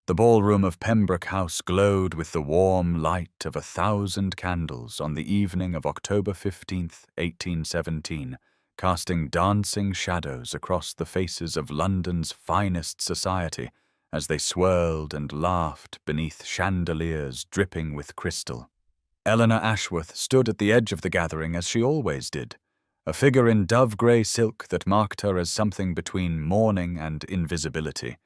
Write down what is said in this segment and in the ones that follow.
The ballroom of Pembroke House glowed with the warm light of 1,000 candles on the evening of October 15th, 1817, casting dancing shadows across the faces of London's finest society as they swirled and laughed beneath chandeliers dripping with crystal. Eleanor Ashworth stood at the edge of the gathering as she always did, a figure in dove-grey silk that marked her as something between mourning and invisibility,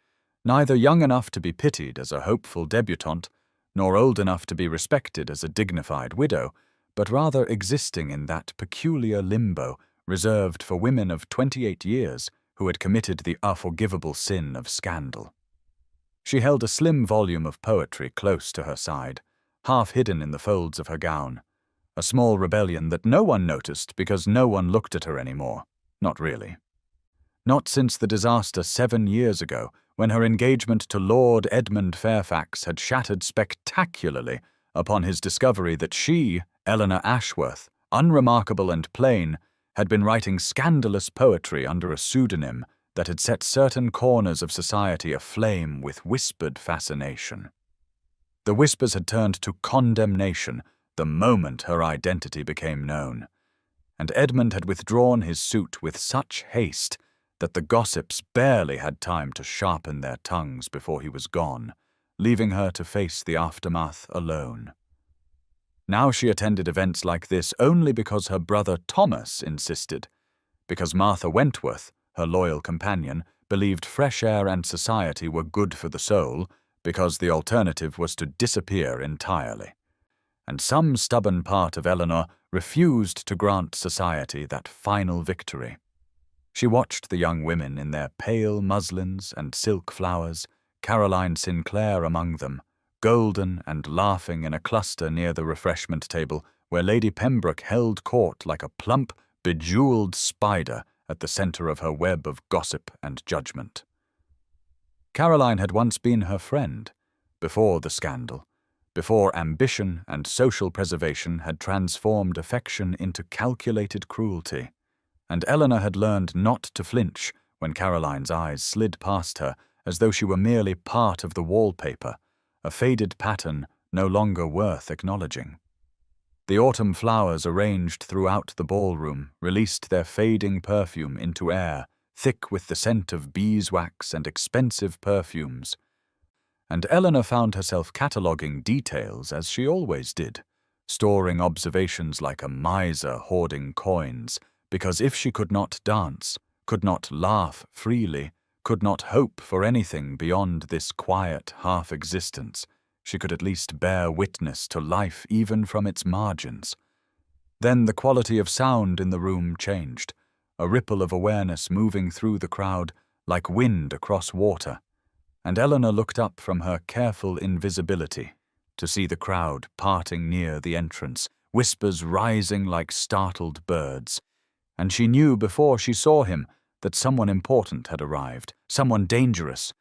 neither young enough to be pitied as a hopeful debutante, nor old enough to be respected as a dignified widow, but rather existing in that peculiar limbo reserved for women of 28 years who had committed the unforgivable sin of scandal. She held a slim volume of poetry close to her side, half hidden in the folds of her gown, a small rebellion that no one noticed because no one looked at her anymore, not really. Not since the disaster 7 years ago, when her engagement to Lord Edmund Fairfax had shattered spectacularly upon his discovery that she, Eleanor Ashworth, unremarkable and plain, had been writing scandalous poetry under a pseudonym that had set certain corners of society aflame with whispered fascination. The whispers had turned to condemnation the moment her identity became known, and Edmund had withdrawn his suit with such haste that the gossips barely had time to sharpen their tongues before he was gone, leaving her to face the aftermath alone. Now she attended events like this only because her brother Thomas insisted, because Martha Wentworth, her loyal companion, believed fresh air and society were good for the soul, because the alternative was to disappear entirely. And some stubborn part of Eleanor refused to grant society that final victory. She watched the young women in their pale muslins and silk flowers, Caroline Sinclair among them, golden and laughing in a cluster near the refreshment table where Lady Pembroke held court like a plump, bejeweled spider at the center of her web of gossip and judgment. Caroline had once been her friend, before the scandal, before ambition and social preservation had transformed affection into calculated cruelty, and Eleanor had learned not to flinch when Caroline's eyes slid past her as though she were merely part of the wallpaper, a faded pattern no longer worth acknowledging. The autumn flowers arranged throughout the ballroom released their fading perfume into air, thick with the scent of beeswax and expensive perfumes, and Eleanor found herself cataloguing details as she always did, storing observations like a miser hoarding coins, because if she could not dance, could not laugh freely, could not hope for anything beyond this quiet half-existence, she could at least bear witness to life even from its margins. Then the quality of sound in the room changed, a ripple of awareness moving through the crowd like wind across water, and Eleanor looked up from her careful invisibility to see the crowd parting near the entrance, whispers rising like startled birds, and she knew before she saw him that someone important had arrived, someone dangerous,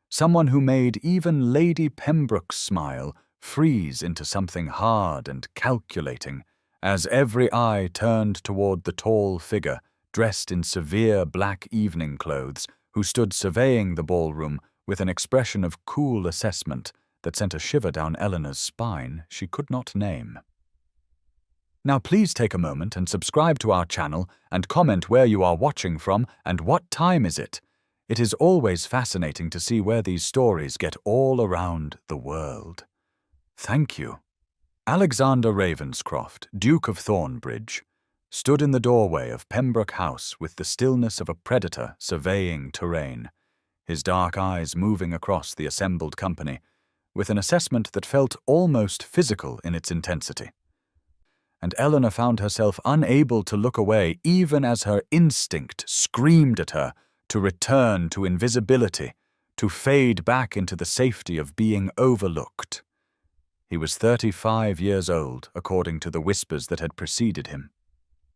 someone who made even Lady Pembroke's smile freeze into something hard and calculating as every eye turned toward the tall figure dressed in severe black evening clothes who stood surveying the ballroom with an expression of cool assessment that sent a shiver down Eleanor's spine she could not name. Now please take a moment and subscribe to our channel and comment where you are watching from and what time is it. It is always fascinating to see where these stories get all around the world. Thank you. Alexander Ravenscroft, Duke of Thornbridge, stood in the doorway of Pembroke House with the stillness of a predator surveying terrain, his dark eyes moving across the assembled company, with an assessment that felt almost physical in its intensity. And Eleanor found herself unable to look away even as her instinct screamed at her to return to invisibility, to fade back into the safety of being overlooked. He was 35 years old, according to the whispers that had preceded him.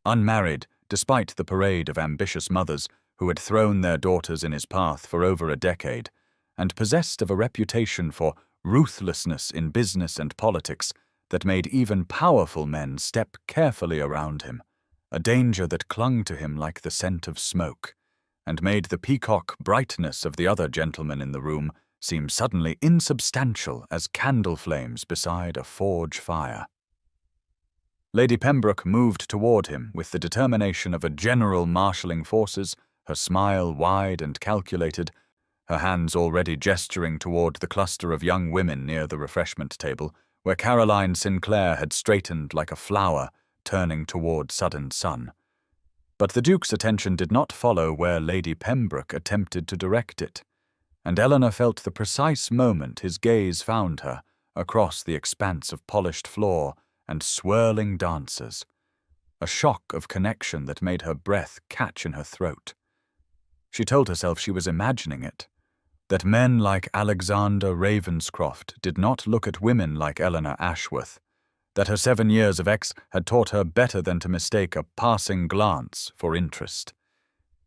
Unmarried, despite the parade of ambitious mothers who had thrown their daughters in his path for over a decade, and possessed of a reputation for ruthlessness in business and politics that made even powerful men step carefully around him, a danger that clung to him like the scent of smoke, and made the peacock brightness of the other gentlemen in the room seem suddenly insubstantial as candle flames beside a forge fire. Lady Pembroke moved toward him with the determination of a general marshalling forces, her smile wide and calculated, her hands already gesturing toward the cluster of young women near the refreshment table, where Caroline Sinclair had straightened like a flower, turning toward sudden sun. But the Duke's attention did not follow where Lady Pembroke attempted to direct it, and Eleanor felt the precise moment his gaze found her, across the expanse of polished floor and swirling dancers. A shock of connection that made her breath catch in her throat. She told herself she was imagining it, that men like Alexander Ravenscroft did not look at women like Eleanor Ashworth, that her 7 years of had taught her better than to mistake a passing glance for interest.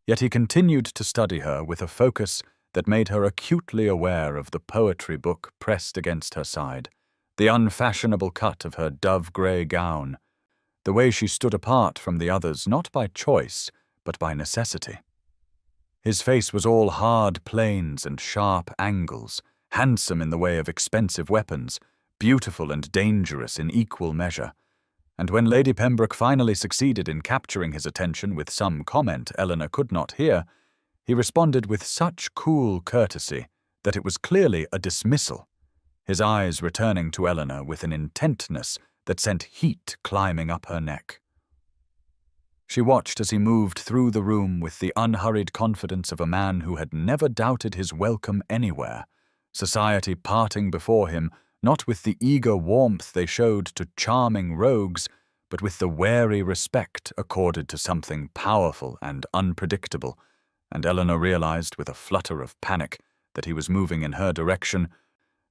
Yet he continued to study her with a focus that made her acutely aware of the poetry book pressed against her side, the unfashionable cut of her dove-grey gown, the way she stood apart from the others not by choice, but by necessity. His face was all hard planes and sharp angles, handsome in the way of expensive weapons, beautiful and dangerous in equal measure. And when Lady Pembroke finally succeeded in capturing his attention with some comment Eleanor could not hear, he responded with such cool courtesy that it was clearly a dismissal, his eyes returning to Eleanor with an intentness that sent heat climbing up her neck. She watched as he moved through the room with the unhurried confidence of a man who had never doubted his welcome anywhere, society parting before him, not with the eager warmth they showed to charming rogues, but with the wary respect accorded to something powerful and unpredictable, and Eleanor realized with a flutter of panic that he was moving in her direction,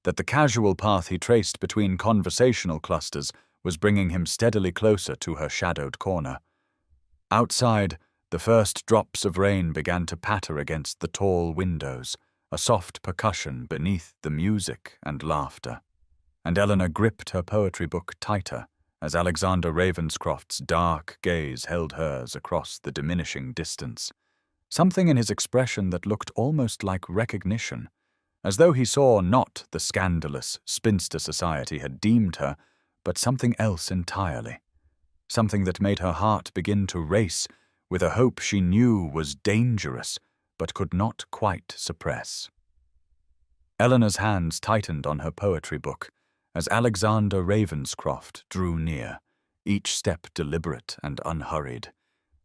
that the casual path he traced between conversational clusters was bringing him steadily closer to her shadowed corner. Outside, the first drops of rain began to patter against the tall windows, a soft percussion beneath the music and laughter. And Eleanor gripped her poetry book tighter as Alexander Ravenscroft's dark gaze held hers across the diminishing distance. Something in his expression that looked almost like recognition, as though he saw not the scandalous spinster society had deemed her, but something else entirely. Something that made her heart begin to race with a hope she knew was dangerous but could not quite suppress. Eleanor's hands tightened on her poetry book as Alexander Ravenscroft drew near, each step deliberate and unhurried,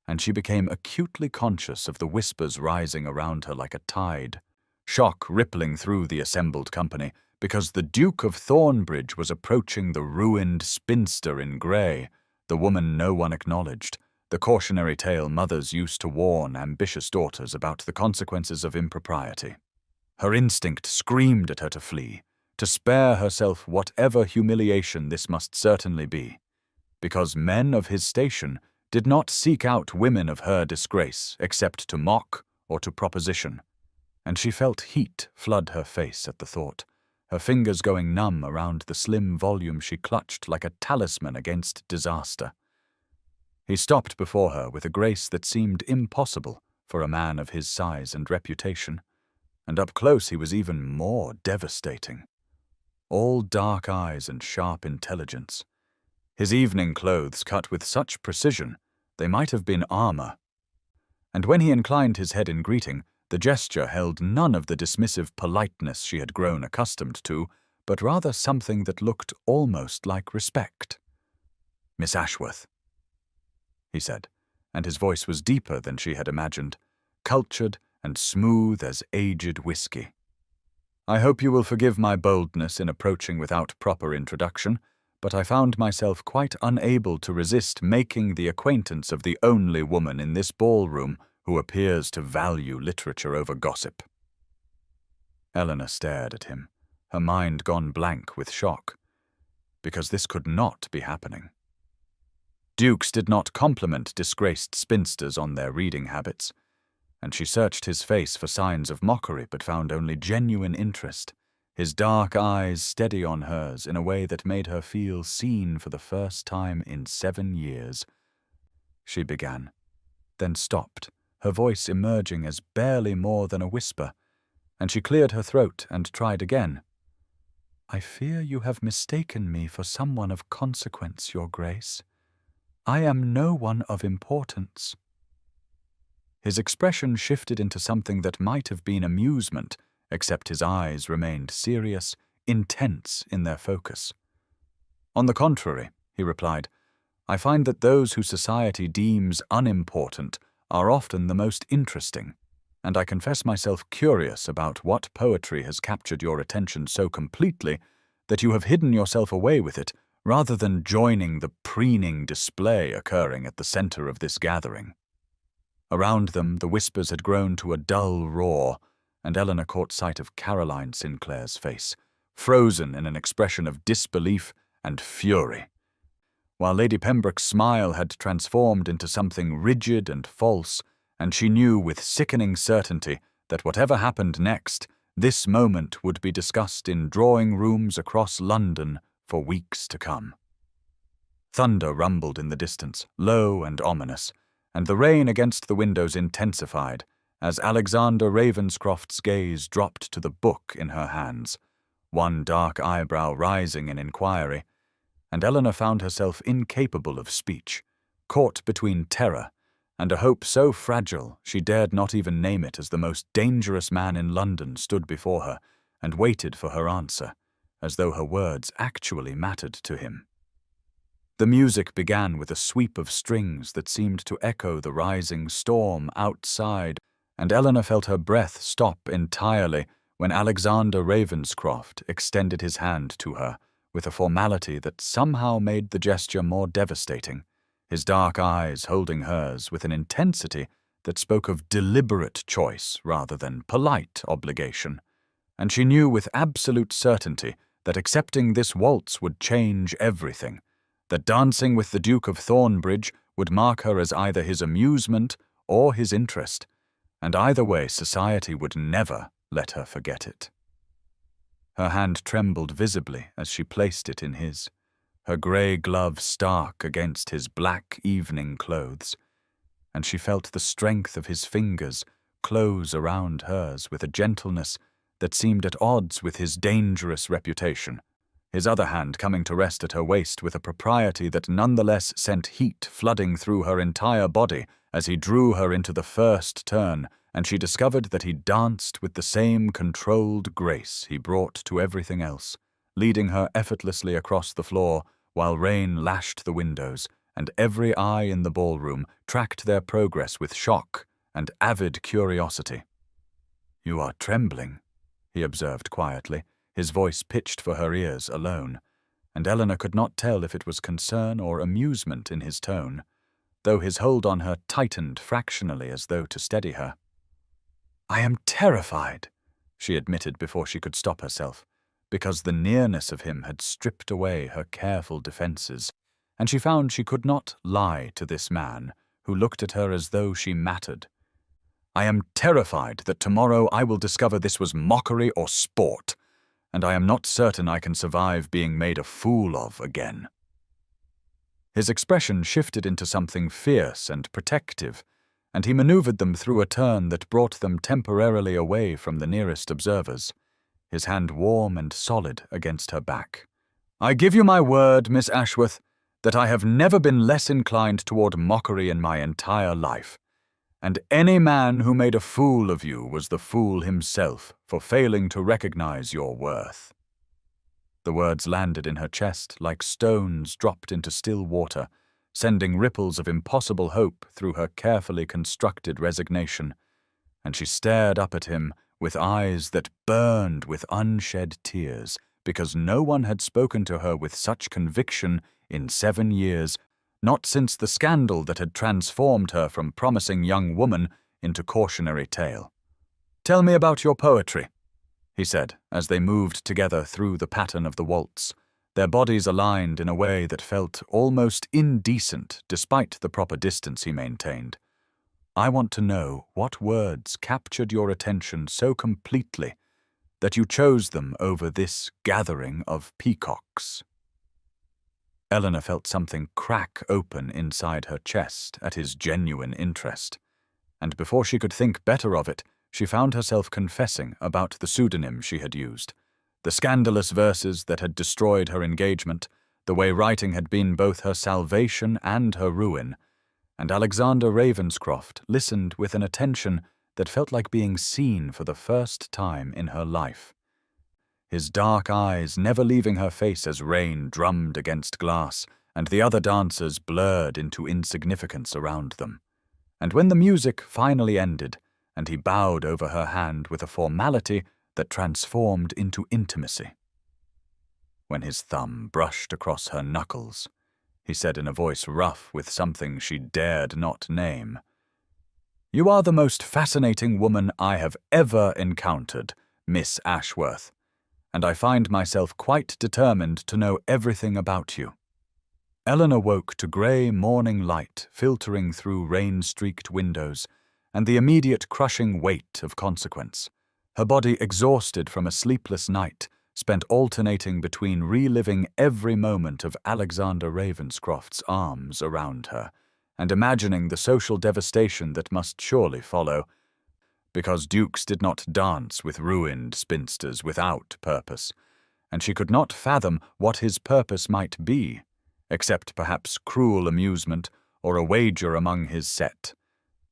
and she became acutely conscious of the whispers rising around her like a tide, shock rippling through the assembled company because the Duke of Thornbridge was approaching the ruined spinster in grey, the woman no one acknowledged, the cautionary tale mothers used to warn ambitious daughters about the consequences of impropriety. Her instinct screamed at her to flee, to spare herself whatever humiliation this must certainly be, because men of his station did not seek out women of her disgrace except to mock or to proposition, and she felt heat flood her face at the thought, her fingers going numb around the slim volume she clutched like a talisman against disaster. He stopped before her with a grace that seemed impossible for a man of his size and reputation, and up close he was even more devastating. All dark eyes and sharp intelligence. His evening clothes cut with such precision they might have been armor. And when he inclined his head in greeting, the gesture held none of the dismissive politeness she had grown accustomed to, but rather something that looked almost like respect. "Miss Ashworth," he said, and his voice was deeper than she had imagined, cultured and smooth as aged whiskey. "I hope you will forgive my boldness in approaching without proper introduction, but I found myself quite unable to resist making the acquaintance of the only woman in this ballroom who appears to value literature over gossip." Eleanor stared at him, her mind gone blank with shock, because this could not be happening. Dukes did not compliment disgraced spinsters on their reading habits, and she searched his face for signs of mockery but found only genuine interest, his dark eyes steady on hers in a way that made her feel seen for the first time in 7 years. She began, then stopped, her voice emerging as barely more than a whisper. and she cleared her throat and tried again. "I fear you have mistaken me for someone of consequence, Your Grace. I am no one of importance." His expression shifted into something that might have been amusement, except his eyes remained serious, intense in their focus. "On the contrary," he replied, "I find that those who society deems unimportant are often the most interesting, and I confess myself curious about what poetry has captured your attention so completely that you have hidden yourself away with it rather than joining the preening display occurring at the center of this gathering." Around them, the whispers had grown to a dull roar, and Eleanor caught sight of Caroline Sinclair's face, frozen in an expression of disbelief and fury, while Lady Pembroke's smile had transformed into something rigid and false, and she knew with sickening certainty that whatever happened next, this moment would be discussed in drawing rooms across London for weeks to come. Thunder rumbled in the distance, low and ominous, and the rain against the windows intensified as Alexander Ravenscroft's gaze dropped to the book in her hands, one dark eyebrow rising in inquiry, and Eleanor found herself incapable of speech, caught between terror and a hope so fragile she dared not even name it as the most dangerous man in London stood before her and waited for her answer, as though her words actually mattered to him. The music began with a sweep of strings that seemed to echo the rising storm outside, and Eleanor felt her breath stop entirely when Alexander Ravenscroft extended his hand to her with a formality that somehow made the gesture more devastating, his dark eyes holding hers with an intensity that spoke of deliberate choice rather than polite obligation, and she knew with absolute certainty that accepting this waltz would change everything, that dancing with the Duke of Thornbridge would mark her as either his amusement or his interest, and either way society would never let her forget it. Her hand trembled visibly as she placed it in his, her grey glove stark against his black evening clothes, and she felt the strength of his fingers close around hers with a gentleness that seemed at odds with his dangerous reputation, his other hand coming to rest at her waist with a propriety that nonetheless sent heat flooding through her entire body as he drew her into the first turn, and she discovered that he danced with the same controlled grace he brought to everything else, leading her effortlessly across the floor while rain lashed the windows, and every eye in the ballroom tracked their progress with shock and avid curiosity. "You are trembling," he observed quietly, his voice pitched for her ears alone, and Eleanor could not tell if it was concern or amusement in his tone, though his hold on her tightened fractionally as though to steady her. "I am terrified," she admitted before she could stop herself, because the nearness of him had stripped away her careful defenses, and she found she could not lie to this man who looked at her as though she mattered. "I am terrified that tomorrow I will discover this was mockery or sport, and I am not certain I can survive being made a fool of again." His expression shifted into something fierce and protective, and he maneuvered them through a turn that brought them temporarily away from the nearest observers, his hand warm and solid against her back. "I give you my word, Miss Ashworth, that I have never been less inclined toward mockery in my entire life, and any man who made a fool of you was the fool himself for failing to recognize your worth." The words landed in her chest like stones dropped into still water, sending ripples of impossible hope through her carefully constructed resignation, and she stared up at him with eyes that burned with unshed tears, because no one had spoken to her with such conviction in 7 years, not since the scandal that had transformed her from promising young woman into cautionary tale. "Tell me about your poetry," he said, as they moved together through the pattern of the waltz, their bodies aligned in a way that felt almost indecent despite the proper distance he maintained. "I want to know what words captured your attention so completely that you chose them over this gathering of peacocks." Eleanor felt something crack open inside her chest at his genuine interest, and before she could think better of it, she found herself confessing about the pseudonym she had used, the scandalous verses that had destroyed her engagement, the way writing had been both her salvation and her ruin, and Alexander Ravenscroft listened with an attention that felt like being seen for the first time in her life. His dark eyes never leaving her face as rain drummed against glass, and the other dancers blurred into insignificance around them. And when the music finally ended, and he bowed over her hand with a formality that transformed into intimacy. When his thumb brushed across her knuckles, he said in a voice rough with something she dared not name, "You are the most fascinating woman I have ever encountered, Miss Ashworth, and I find myself quite determined to know everything about you." Eleanor woke to grey morning light filtering through rain-streaked windows and the immediate crushing weight of consequence. Her body exhausted from a sleepless night, spent alternating between reliving every moment of Alexander Ravenscroft's arms around her and imagining the social devastation that must surely follow, because dukes did not dance with ruined spinsters without purpose, and she could not fathom what his purpose might be, except perhaps cruel amusement or a wager among his set,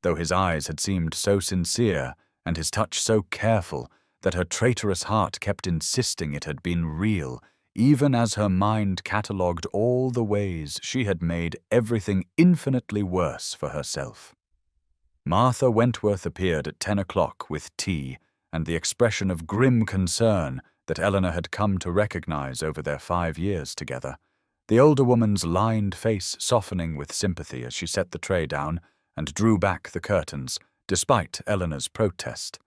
though his eyes had seemed so sincere and his touch so careful that her traitorous heart kept insisting it had been real, even as her mind catalogued all the ways she had made everything infinitely worse for herself. Martha Wentworth appeared at 10 o'clock with tea and the expression of grim concern that Eleanor had come to recognize over their 5 years together, the older woman's lined face softening with sympathy as she set the tray down and drew back the curtains, despite Eleanor's protest,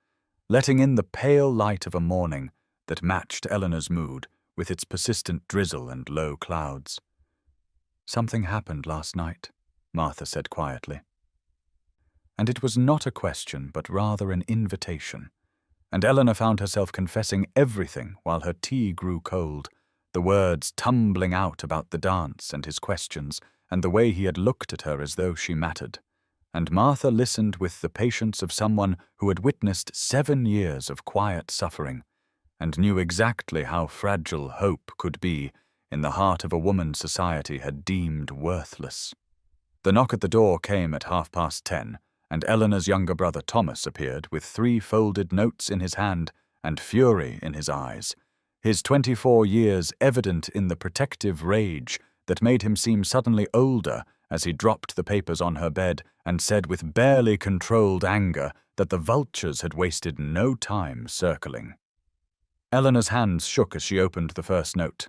letting in the pale light of a morning that matched Eleanor's mood with its persistent drizzle and low clouds. "Something happened last night," Martha said quietly. And it was not a question, but rather an invitation, and Eleanor found herself confessing everything while her tea grew cold, the words tumbling out about the dance and his questions and the way he had looked at her as though she mattered. And Martha listened with the patience of someone who had witnessed 7 years of quiet suffering and knew exactly how fragile hope could be in the heart of a woman society had deemed worthless. The knock at the door came at 10:30, and Eleanor's younger brother Thomas appeared with 3 folded notes in his hand and fury in his eyes, his 24 years evident in the protective rage that made him seem suddenly older as he dropped the papers on her bed and said with barely controlled anger that the vultures had wasted no time circling. Eleanor's hands shook as she opened the first note.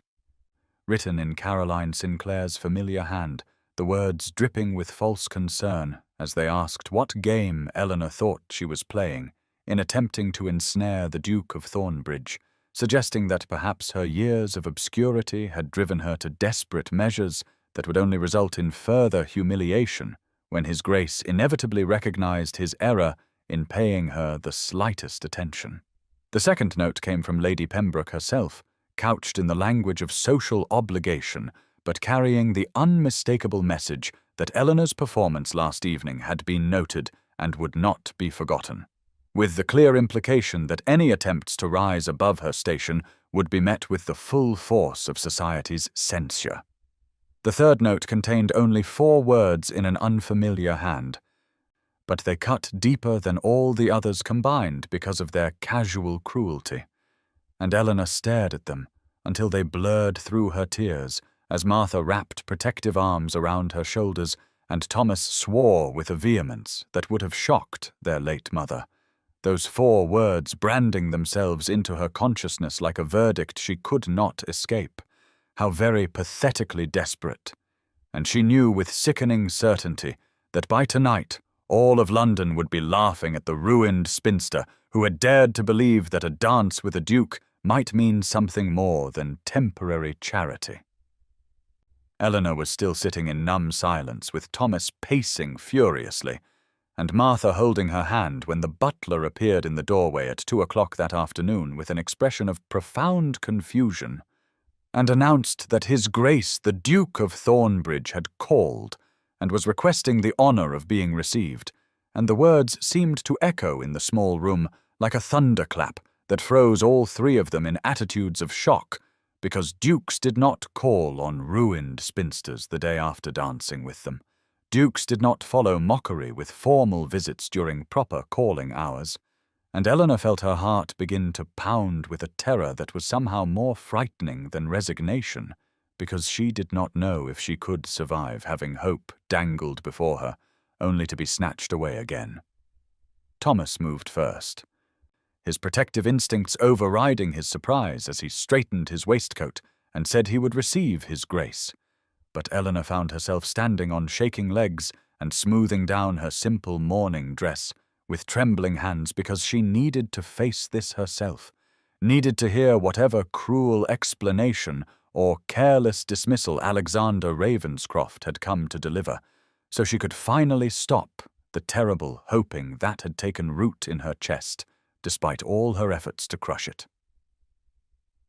Written in Caroline Sinclair's familiar hand, the words dripping with false concern as they asked what game Eleanor thought she was playing in attempting to ensnare the Duke of Thornbridge, suggesting that perhaps her years of obscurity had driven her to desperate measures that would only result in further humiliation when His Grace inevitably recognized his error in paying her the slightest attention. The second note came from Lady Pembroke herself, couched in the language of social obligation, but carrying the unmistakable message that Eleanor's performance last evening had been noted and would not be forgotten, with the clear implication that any attempts to rise above her station would be met with the full force of society's censure. The third note contained only 4 words in an unfamiliar hand, but they cut deeper than all the others combined because of their casual cruelty, and Eleanor stared at them until they blurred through her tears as Martha wrapped protective arms around her shoulders and Thomas swore with a vehemence that would have shocked their late mother, those 4 words branding themselves into her consciousness like a verdict she could not escape. How very pathetically desperate. And she knew with sickening certainty that by tonight all of London would be laughing at the ruined spinster who had dared to believe that a dance with a duke might mean something more than temporary charity. Eleanor was still sitting in numb silence with Thomas pacing furiously, and Martha holding her hand when the butler appeared in the doorway at 2 o'clock that afternoon with an expression of profound confusion, and announced that His Grace the Duke of Thornbridge had called and was requesting the honour of being received, and the words seemed to echo in the small room like a thunderclap that froze all three of them in attitudes of shock, because dukes did not call on ruined spinsters the day after dancing with them. Dukes did not follow mockery with formal visits during proper calling hours, and Eleanor felt her heart begin to pound with a terror that was somehow more frightening than resignation, because she did not know if she could survive having hope dangled before her, only to be snatched away again. Thomas moved first, his protective instincts overriding his surprise as he straightened his waistcoat and said he would receive his grace. But Eleanor found herself standing on shaking legs and smoothing down her simple mourning dress with trembling hands because she needed to face this herself, needed to hear whatever cruel explanation or careless dismissal Alexander Ravenscroft had come to deliver, so she could finally stop the terrible hoping that had taken root in her chest, despite all her efforts to crush it.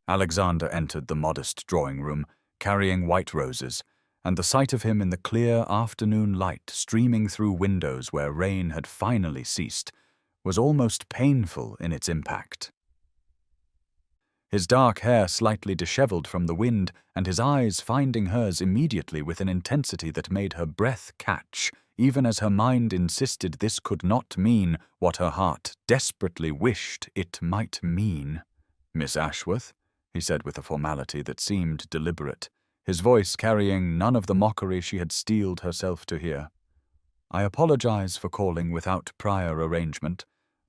Alexander entered the modest drawing room, carrying white roses, and the sight of him in the clear afternoon light streaming through windows where rain had finally ceased was almost painful in its impact. His dark hair slightly disheveled from the wind, and his eyes finding hers immediately with an intensity that made her breath catch, even as her mind insisted this could not mean what her heart desperately wished it might mean. "Miss Ashworth," he said with a formality that seemed deliberate, his voice carrying none of the mockery she had steeled herself to hear. "I apologize for calling without prior arrangement,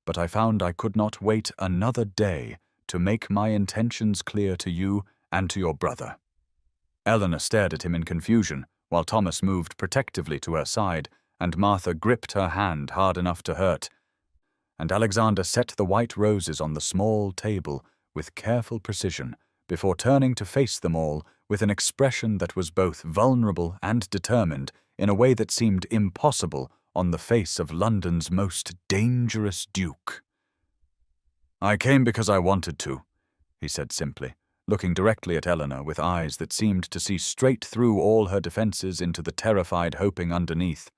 but I found I could not wait another day to make my intentions clear to you and to your brother." Eleanor stared at him in confusion, while Thomas moved protectively to her side, and Martha gripped her hand hard enough to hurt, and Alexander set the white roses on the small table with careful precision, before turning to face them all with an expression that was both vulnerable and determined in a way that seemed impossible on the face of London's most dangerous duke. "I came because I wanted to," he said simply, looking directly at Eleanor with eyes that seemed to see straight through all her defenses into the terrified hoping underneath.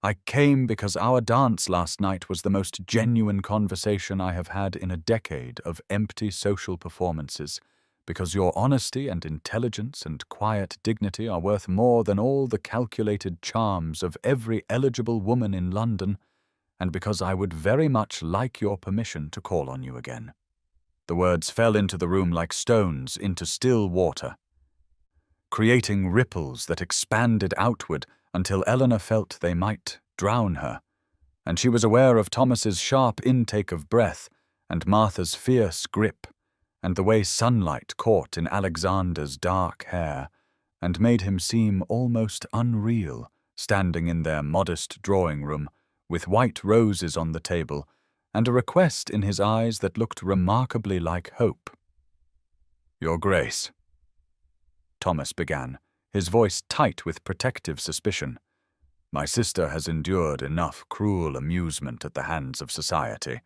"I came because our dance last night was the most genuine conversation I have had in a decade of empty social performances, because your honesty and intelligence and quiet dignity are worth more than all the calculated charms of every eligible woman in London, and because I would very much like your permission to call on you again." The words fell into the room like stones into still water, creating ripples that expanded outward until Eleanor felt they might drown her, and she was aware of Thomas's sharp intake of breath and Martha's fierce grip, and the way sunlight caught in Alexander's dark hair and made him seem almost unreal, standing in their modest drawing room, with white roses on the table, and a request in his eyes that looked remarkably like hope. "Your Grace," Thomas began, his voice tight with protective suspicion, "my sister has endured enough cruel amusement at the hands of society,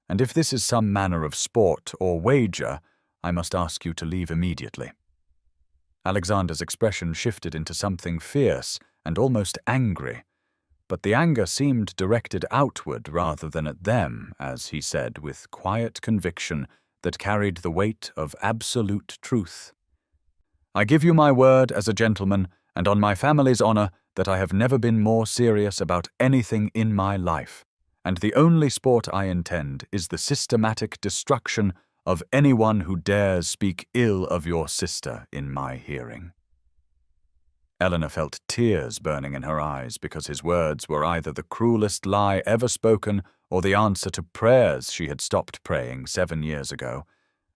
and if this is some manner of sport or wager, I must ask you to leave immediately." Alexander's expression shifted into something fierce and almost angry, but the anger seemed directed outward rather than at them, as he said with quiet conviction that carried the weight of absolute truth. "I give you my word as a gentleman and on my family's honor that I have never been more serious about anything in my life, and the only sport I intend is the systematic destruction of anyone who dares speak ill of your sister in my hearing." Eleanor felt tears burning in her eyes because his words were either the cruelest lie ever spoken or the answer to prayers she had stopped praying 7 years ago,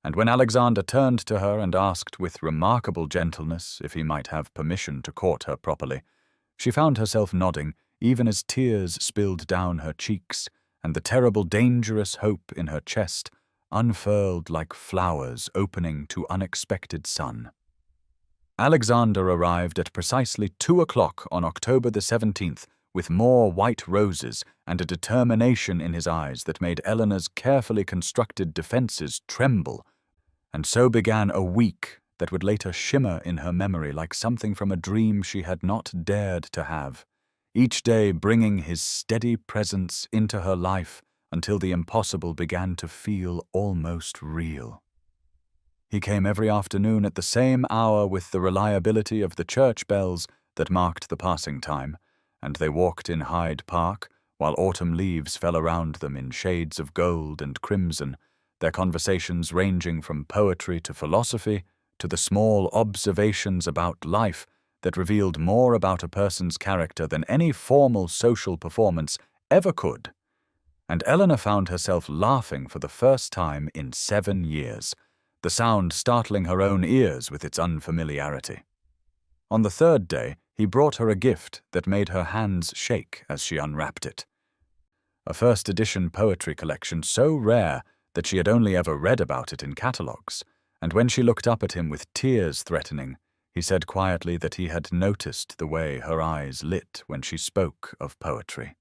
and when Alexander turned to her and asked with remarkable gentleness if he might have permission to court her properly, she found herself nodding even as tears spilled down her cheeks and the terrible dangerous hope in her chest unfurled like flowers opening to unexpected sun. Alexander arrived at precisely 2 o'clock on October the 17th with more white roses and a determination in his eyes that made Eleanor's carefully constructed defenses tremble, and so began a week that would later shimmer in her memory like something from a dream she had not dared to have, each day bringing his steady presence into her life until the impossible began to feel almost real. He came every afternoon at the same hour with the reliability of the church bells that marked the passing time, and they walked in Hyde Park while autumn leaves fell around them in shades of gold and crimson, their conversations ranging from poetry to philosophy to the small observations about life that revealed more about a person's character than any formal social performance ever could. And Eleanor found herself laughing for the first time in 7 years, the sound startling her own ears with its unfamiliarity. On the 3rd day, he brought her a gift that made her hands shake as she unwrapped it. A first-edition poetry collection so rare that she had only ever read about it in catalogues, and when she looked up at him with tears threatening, he said quietly that he had noticed the way her eyes lit when she spoke of poetry.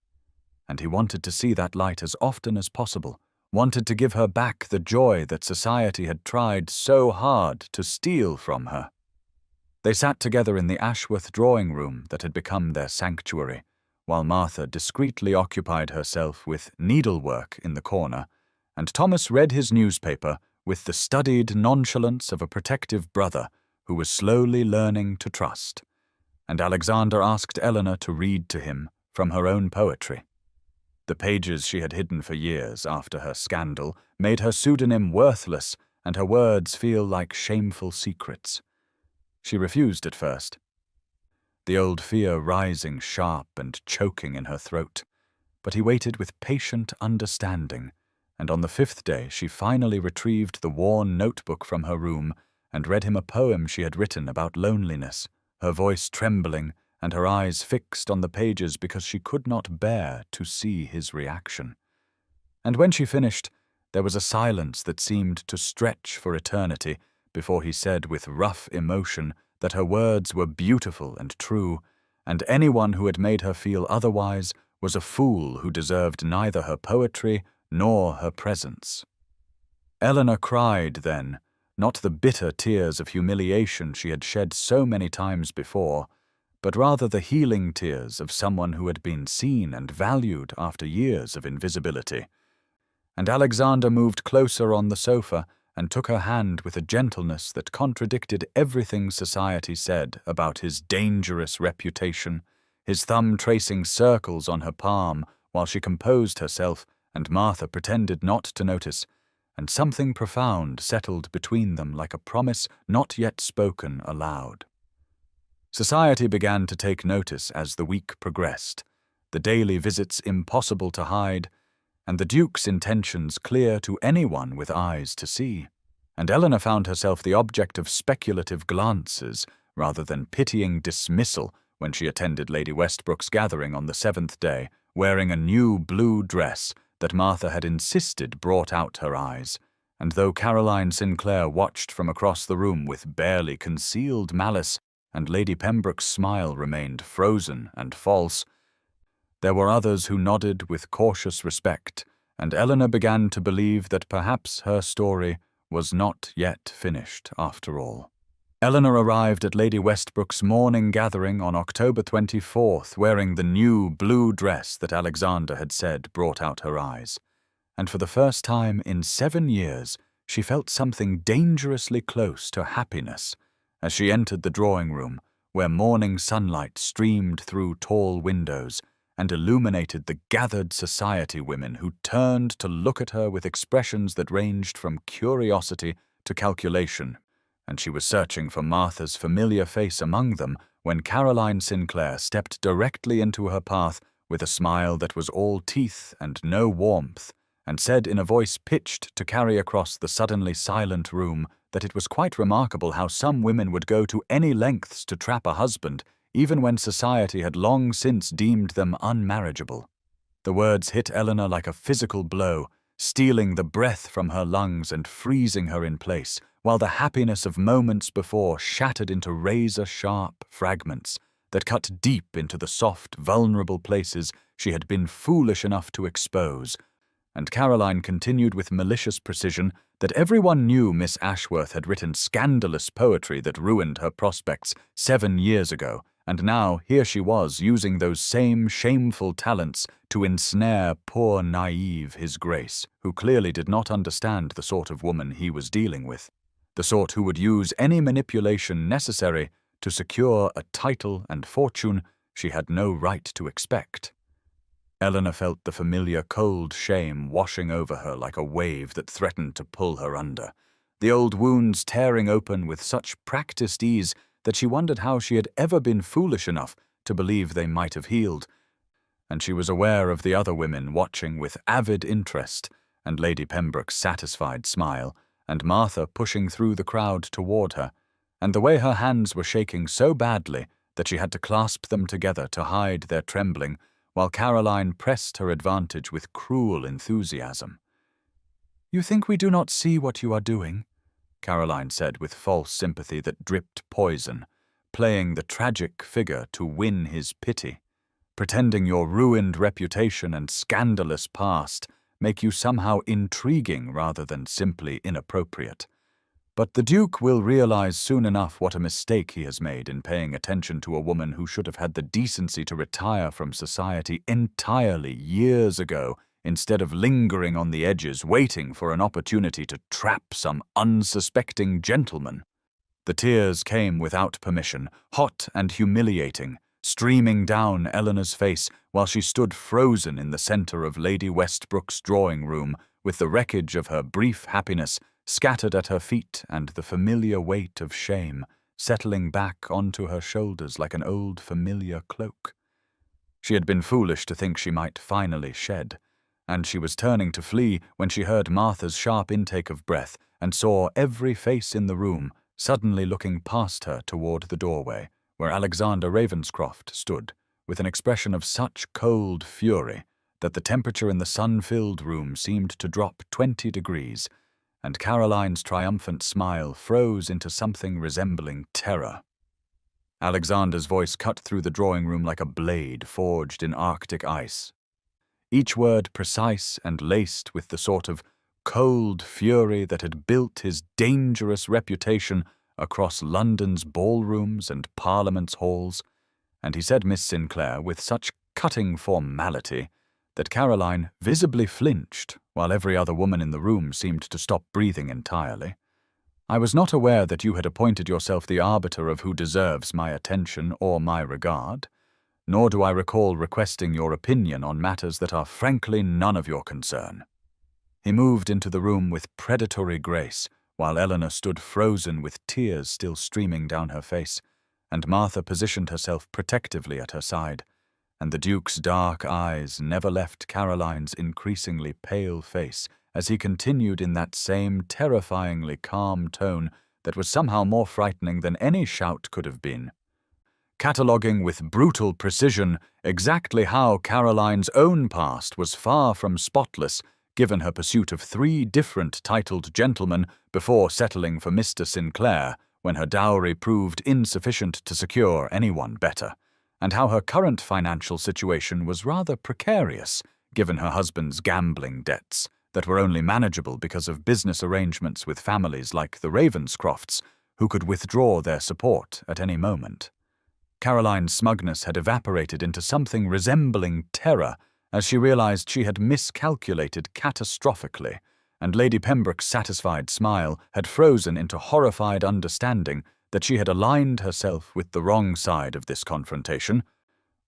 And he wanted to see that light as often as possible, wanted to give her back the joy that society had tried so hard to steal from her. They sat together in the Ashworth drawing room that had become their sanctuary, while Martha discreetly occupied herself with needlework in the corner, and Thomas read his newspaper with the studied nonchalance of a protective brother who was slowly learning to trust. And Alexander asked Eleanor to read to him from her own poetry. The pages she had hidden for years after her scandal made her pseudonym worthless and her words feel like shameful secrets. She refused at first, the old fear rising sharp and choking in her throat, but he waited with patient understanding, and on the 5th day she finally retrieved the worn notebook from her room and read him a poem she had written about loneliness, her voice trembling and her eyes fixed on the pages because she could not bear to see his reaction. And when she finished, there was a silence that seemed to stretch for eternity before he said with rough emotion that her words were beautiful and true, and anyone who had made her feel otherwise was a fool who deserved neither her poetry nor her presence. Eleanor cried then, not the bitter tears of humiliation she had shed so many times before, but rather the healing tears of someone who had been seen and valued after years of invisibility. And Alexander moved closer on the sofa and took her hand with a gentleness that contradicted everything society said about his dangerous reputation, his thumb tracing circles on her palm while she composed herself and Martha pretended not to notice, and something profound settled between them like a promise not yet spoken aloud. Society began to take notice as the week progressed, the daily visits impossible to hide, and the Duke's intentions clear to anyone with eyes to see. And Eleanor found herself the object of speculative glances rather than pitying dismissal when she attended Lady Westbrook's gathering on the 7th day, wearing a new blue dress that Martha had insisted brought out her eyes. And though Caroline Sinclair watched from across the room with barely concealed malice, and Lady Pembroke's smile remained frozen and false, there were others who nodded with cautious respect, and Eleanor began to believe that perhaps her story was not yet finished after all. Eleanor arrived at Lady Westbrook's morning gathering on October 24th wearing the new blue dress that Alexander had said brought out her eyes, and for the first time in 7 years she felt something dangerously close to happiness as she entered the drawing room where morning sunlight streamed through tall windows and illuminated the gathered society women who turned to look at her with expressions that ranged from curiosity to calculation, and she was searching for Martha's familiar face among them when Caroline Sinclair stepped directly into her path with a smile that was all teeth and no warmth, and said in a voice pitched to carry across the suddenly silent room that it was quite remarkable how some women would go to any lengths to trap a husband, even when society had long since deemed them unmarriageable. The words hit Eleanor like a physical blow, stealing the breath from her lungs and freezing her in place, while the happiness of moments before shattered into razor-sharp fragments that cut deep into the soft, vulnerable places she had been foolish enough to expose. And Caroline continued with malicious precision that everyone knew Miss Ashworth had written scandalous poetry that ruined her prospects 7 years ago, And now here she was, using those same shameful talents to ensnare poor naive His Grace, who clearly did not understand the sort of woman he was dealing with, the sort who would use any manipulation necessary to secure a title and fortune she had no right to expect. Eleanor felt the familiar cold shame washing over her like a wave that threatened to pull her under, the old wounds tearing open with such practiced ease that she wondered how she had ever been foolish enough to believe they might have healed. And she was aware of the other women watching with avid interest, and Lady Pembroke's satisfied smile, and Martha pushing through the crowd toward her, and the way her hands were shaking so badly that she had to clasp them together to hide their trembling, while Caroline pressed her advantage with cruel enthusiasm. "You think we do not see what you are doing?" Caroline said with false sympathy that dripped poison, playing the tragic figure to win his pity, pretending your ruined reputation and scandalous past make you somehow intriguing rather than simply inappropriate. But the Duke will realize soon enough what a mistake he has made in paying attention to a woman who should have had the decency to retire from society entirely years ago, instead of lingering on the edges waiting for an opportunity to trap some unsuspecting gentleman. The tears came without permission, hot and humiliating, streaming down Eleanor's face while she stood frozen in the center of Lady Westbrook's drawing room, with the wreckage of her brief happiness scattered at her feet and the familiar weight of shame settling back onto her shoulders like an old familiar cloak. She had been foolish to think she might finally shed, and she was turning to flee when she heard Martha's sharp intake of breath and saw every face in the room suddenly looking past her toward the doorway, where Alexander Ravenscroft stood, with an expression of such cold fury that the temperature in the sun-filled room seemed to drop 20 degrees, and Caroline's triumphant smile froze into something resembling terror. Alexander's voice cut through the drawing room like a blade forged in Arctic ice, each word precise and laced with the sort of cold fury that had built his dangerous reputation across London's ballrooms and Parliament's halls, and he said Miss Sinclair with such cutting formality that Caroline visibly flinched, while every other woman in the room seemed to stop breathing entirely. "I was not aware that you had appointed yourself the arbiter of who deserves my attention or my regard, nor do I recall requesting your opinion on matters that are frankly none of your concern." He moved into the room with predatory grace, while Eleanor stood frozen with tears still streaming down her face, and Martha positioned herself protectively at her side, and the Duke's dark eyes never left Caroline's increasingly pale face as he continued in that same terrifyingly calm tone that was somehow more frightening than any shout could have been, cataloguing with brutal precision exactly how Caroline's own past was far from spotless, given her pursuit of 3 different titled gentlemen before settling for Mr. Sinclair when her dowry proved insufficient to secure anyone better, and how her current financial situation was rather precarious, given her husband's gambling debts that were only manageable because of business arrangements with families like the Ravenscrofts, who could withdraw their support at any moment. Caroline's smugness had evaporated into something resembling terror as she realized she had miscalculated catastrophically, and Lady Pembroke's satisfied smile had frozen into horrified understanding that she had aligned herself with the wrong side of this confrontation,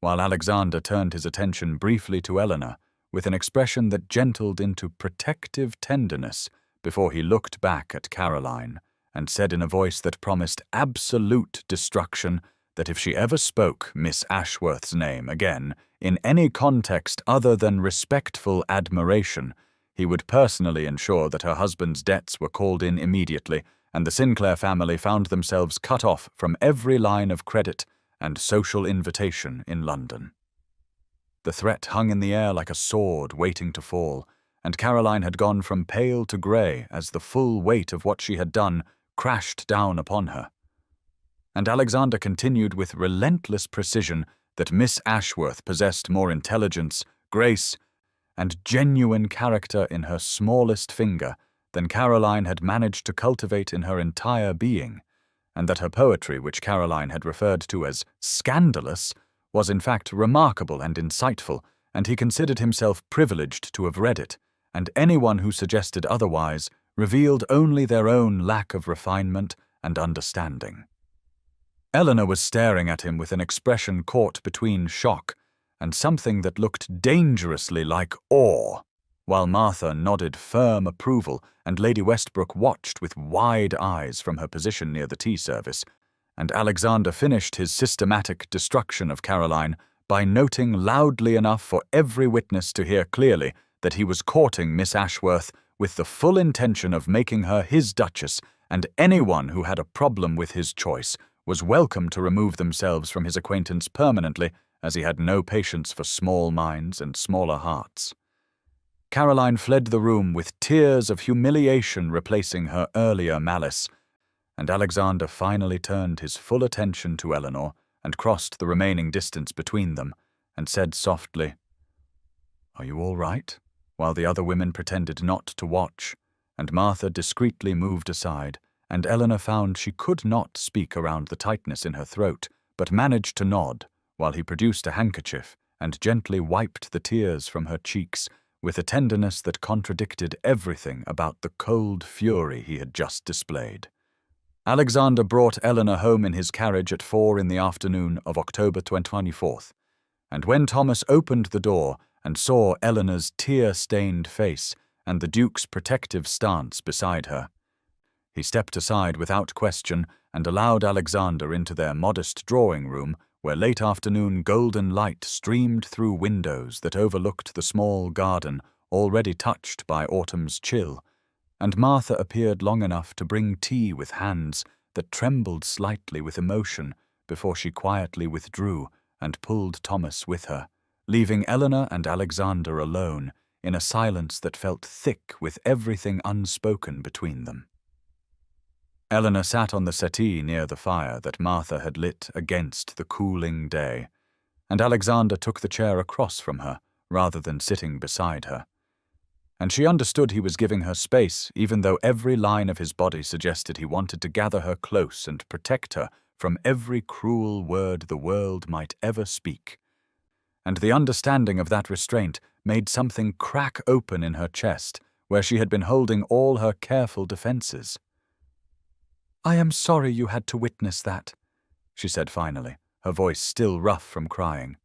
while Alexander turned his attention briefly to Eleanor with an expression that gentled into protective tenderness before he looked back at Caroline and said in a voice that promised absolute destruction that if she ever spoke Miss Ashworth's name again in any context other than respectful admiration, he would personally ensure that her husband's debts were called in immediately and the Sinclair family found themselves cut off from every line of credit and social invitation in London. The threat hung in the air like a sword waiting to fall, and Caroline had gone from pale to grey as the full weight of what she had done crashed down upon her. And Alexander continued with relentless precision that Miss Ashworth possessed more intelligence, grace, and genuine character in her smallest finger than Caroline had managed to cultivate in her entire being, and that her poetry, which Caroline had referred to as scandalous, was in fact remarkable and insightful, and he considered himself privileged to have read it, and anyone who suggested otherwise revealed only their own lack of refinement and understanding. Eleanor was staring at him with an expression caught between shock and something that looked dangerously like awe, while Martha nodded firm approval and Lady Westbrook watched with wide eyes from her position near the tea service, and Alexander finished his systematic destruction of Caroline by noting loudly enough for every witness to hear clearly that he was courting Miss Ashworth with the full intention of making her his Duchess, and anyone who had a problem with his choice was welcome to remove themselves from his acquaintance permanently, as he had no patience for small minds and smaller hearts. Caroline fled the room with tears of humiliation replacing her earlier malice, and Alexander finally turned his full attention to Eleanor and crossed the remaining distance between them and said softly, "Are you all right?" while the other women pretended not to watch, and Martha discreetly moved aside, and Eleanor found she could not speak around the tightness in her throat, but managed to nod, while he produced a handkerchief and gently wiped the tears from her cheeks with a tenderness that contradicted everything about the cold fury he had just displayed. Alexander brought Eleanor home in his carriage at 4 in the afternoon of October 24th, and when Thomas opened the door and saw Eleanor's tear-stained face and the Duke's protective stance beside her, he stepped aside without question and allowed Alexander into their modest drawing-room where late afternoon golden light streamed through windows that overlooked the small garden already touched by autumn's chill, and Martha appeared long enough to bring tea with hands that trembled slightly with emotion before she quietly withdrew and pulled Thomas with her, leaving Eleanor and Alexander alone in a silence that felt thick with everything unspoken between them. Eleanor sat on the settee near the fire that Martha had lit against the cooling day, and Alexander took the chair across from her rather than sitting beside her. And she understood he was giving her space, even though every line of his body suggested he wanted to gather her close and protect her from every cruel word the world might ever speak. And the understanding of that restraint made something crack open in her chest, where she had been holding all her careful defenses. "I am sorry you had to witness that," she said finally, her voice still rough from crying.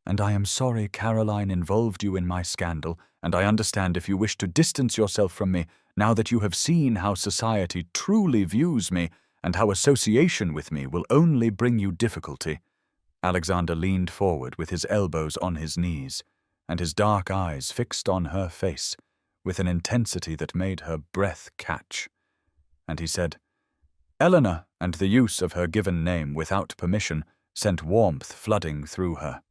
"And I am sorry Caroline involved you in my scandal, and I understand if you wish to distance yourself from me now that you have seen how society truly views me and how association with me will only bring you difficulty." Alexander leaned forward with his elbows on his knees and his dark eyes fixed on her face with an intensity that made her breath catch. And he said, "Eleanor," and the use of her given name without permission sent warmth flooding through her.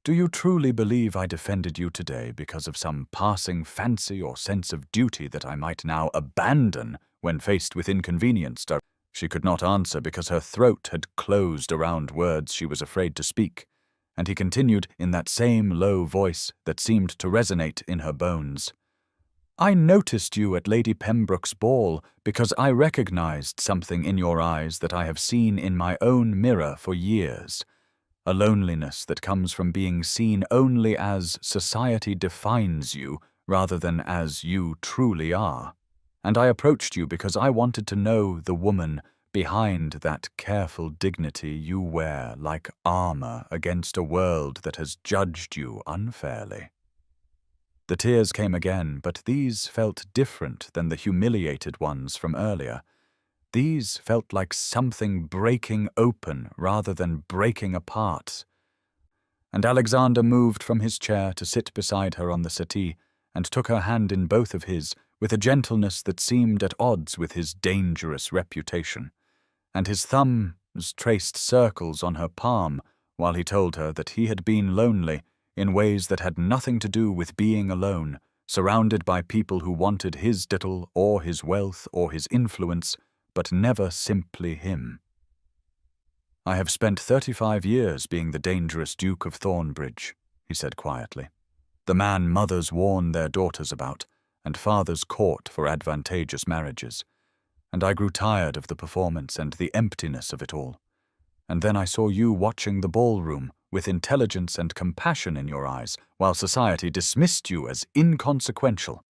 "Do you truly believe I defended you today because of some passing fancy or sense of duty that I might now abandon when faced with inconvenience?" She could not answer because her throat had closed around words she was afraid to speak, and he continued in that same low voice that seemed to resonate in her bones. "I noticed you at Lady Pembroke's ball because I recognized something in your eyes that I have seen in my own mirror for years, a loneliness that comes from being seen only as society defines you rather than as you truly are. And I approached you because I wanted to know the woman behind that careful dignity you wear like armor against a world that has judged you unfairly." The tears came again, but these felt different than the humiliated ones from earlier. These felt like something breaking open rather than breaking apart. And Alexander moved from his chair to sit beside her on the settee and took her hand in both of his with a gentleness that seemed at odds with his dangerous reputation, and his thumbs traced circles on her palm while he told her that he had been lonely in ways that had nothing to do with being alone, surrounded by people who wanted his title or his wealth or his influence, but never simply him. "I have spent 35 years being the dangerous Duke of Thornbridge," he said quietly, "the man mothers warn their daughters about, and fathers court for advantageous marriages. and I grew tired of the performance and the emptiness of it all. And then I saw you watching the ballroom with intelligence and compassion in your eyes, while society dismissed you as inconsequential.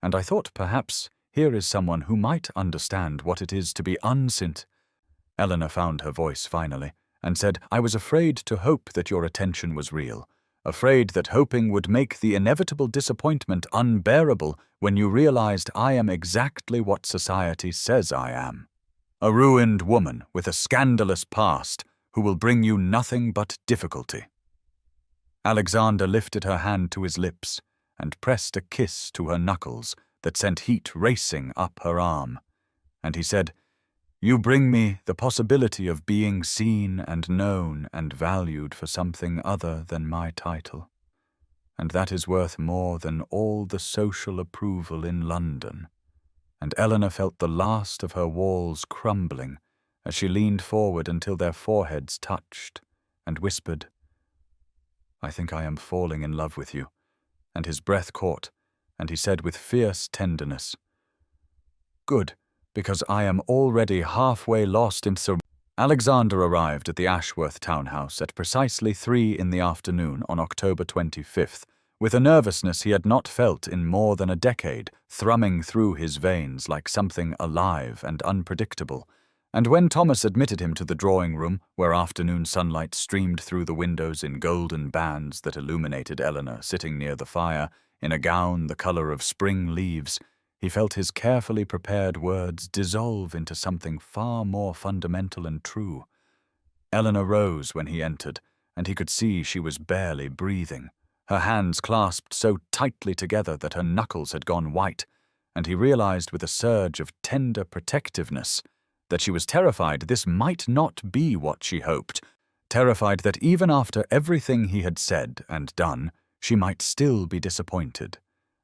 And I thought perhaps here is someone who might understand what it is to be unsint. Eleanor found her voice finally, and said, I was afraid to hope that your attention was real, afraid that hoping would make the inevitable disappointment unbearable when you realized I am exactly what society says I am. A ruined woman with a scandalous past who will bring you nothing but difficulty. Alexander lifted her hand to his lips and pressed a kiss to her knuckles that sent heat racing up her arm, and he said, You bring me the possibility of being seen and known and valued for something other than my title, and that is worth more than all the social approval in London. And Eleanor felt the last of her walls crumbling as she leaned forward until their foreheads touched, and whispered, I think I am falling in love with you. And his breath caught, and he said with fierce tenderness, Good, because I am already halfway lost in Alexander arrived at the Ashworth townhouse at precisely 3 in the afternoon on October 25th, with a nervousness he had not felt in more than a decade, thrumming through his veins like something alive and unpredictable. And when Thomas admitted him to the drawing-room, where afternoon sunlight streamed through the windows in golden bands that illuminated Eleanor sitting near the fire, in a gown the color of spring leaves, he felt his carefully prepared words dissolve into something far more fundamental and true. Eleanor rose when he entered, and he could see she was barely breathing, her hands clasped so tightly together that her knuckles had gone white, and he realized with a surge of tender protectiveness that she was terrified this might not be what she hoped, terrified that even after everything he had said and done, she might still be disappointed.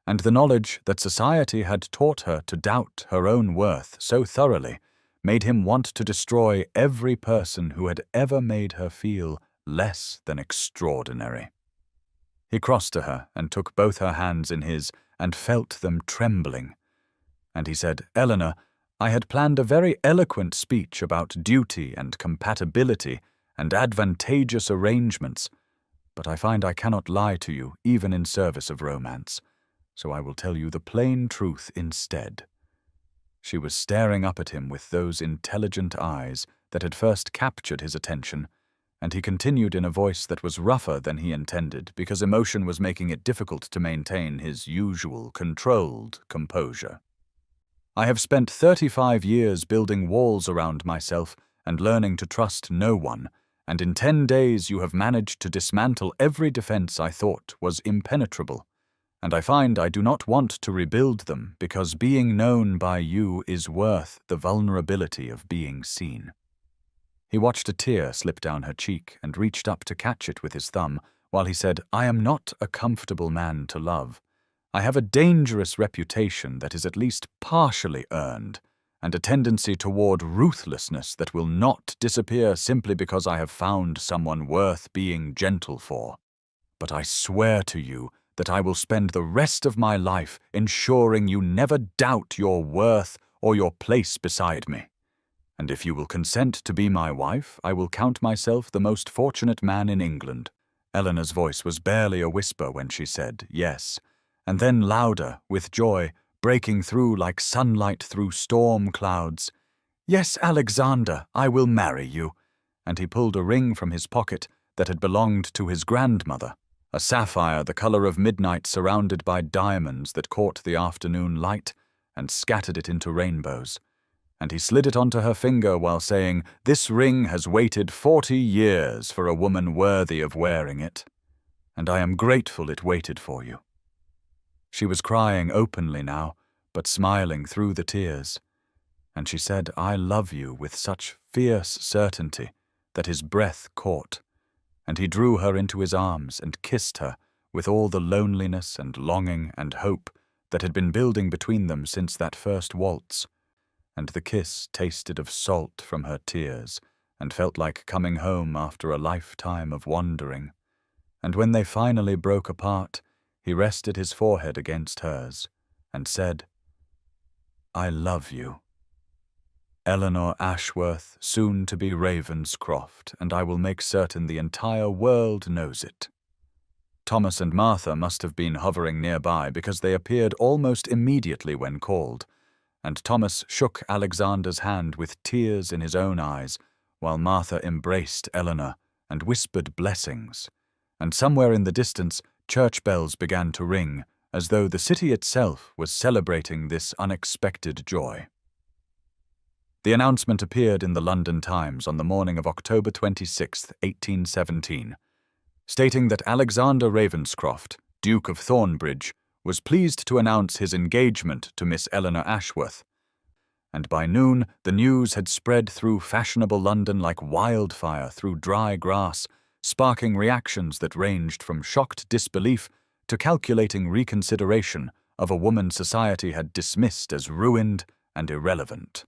And the knowledge that society had taught her to doubt her own worth so thoroughly made him want to destroy every person who had ever made her feel less than extraordinary. He crossed to her and took both her hands in his and felt them trembling. And he said, Eleanor, I had planned a very eloquent speech about duty and compatibility and advantageous arrangements, but I find I cannot lie to you even in service of romance, so I will tell you the plain truth instead. She was staring up at him with those intelligent eyes that had first captured his attention, and he continued in a voice that was rougher than he intended because emotion was making it difficult to maintain his usual controlled composure. I have spent 35 years building walls around myself and learning to trust no one, and in 10 days you have managed to dismantle every defense I thought was impenetrable, and I find I do not want to rebuild them because being known by you is worth the vulnerability of being seen. He watched a tear slip down her cheek and reached up to catch it with his thumb while he said, I am not a comfortable man to love. I have a dangerous reputation that is at least partially earned, and a tendency toward ruthlessness that will not disappear simply because I have found someone worth being gentle for. But I swear to you that I will spend the rest of my life ensuring you never doubt your worth or your place beside me. And if you will consent to be my wife, I will count myself the most fortunate man in England. Eleanor's voice was barely a whisper when she said yes, and then louder, with joy, breaking through like sunlight through storm clouds. Yes, Alexander, I will marry you. And he pulled a ring from his pocket that had belonged to his grandmother, a sapphire the color of midnight surrounded by diamonds that caught the afternoon light and scattered it into rainbows. And he slid it onto her finger while saying, This ring has waited 40 years for a woman worthy of wearing it, and I am grateful it waited for you. She was crying openly now, but smiling through the tears, and she said, I love you with such fierce certainty that his breath caught, and he drew her into his arms and kissed her with all the loneliness and longing and hope that had been building between them since that first waltz. And the kiss tasted of salt from her tears and felt like coming home after a lifetime of wandering. And when they finally broke apart, he rested his forehead against hers and said, I love you. Eleanor Ashworth, soon to be Ravenscroft, and I will make certain the entire world knows it." Thomas and Martha must have been hovering nearby because they appeared almost immediately when called, and Thomas shook Alexander's hand with tears in his own eyes, while Martha embraced Eleanor and whispered blessings, and somewhere in the distance church bells began to ring, as though the city itself was celebrating this unexpected joy. The announcement appeared in the London Times on the morning of October 26, 1817, stating that Alexander Ravenscroft, Duke of Thornbridge, was pleased to announce his engagement to Miss Eleanor Ashworth, and by noon the news had spread through fashionable London like wildfire through dry grass, sparking reactions that ranged from shocked disbelief to calculating reconsideration of a woman society had dismissed as ruined and irrelevant.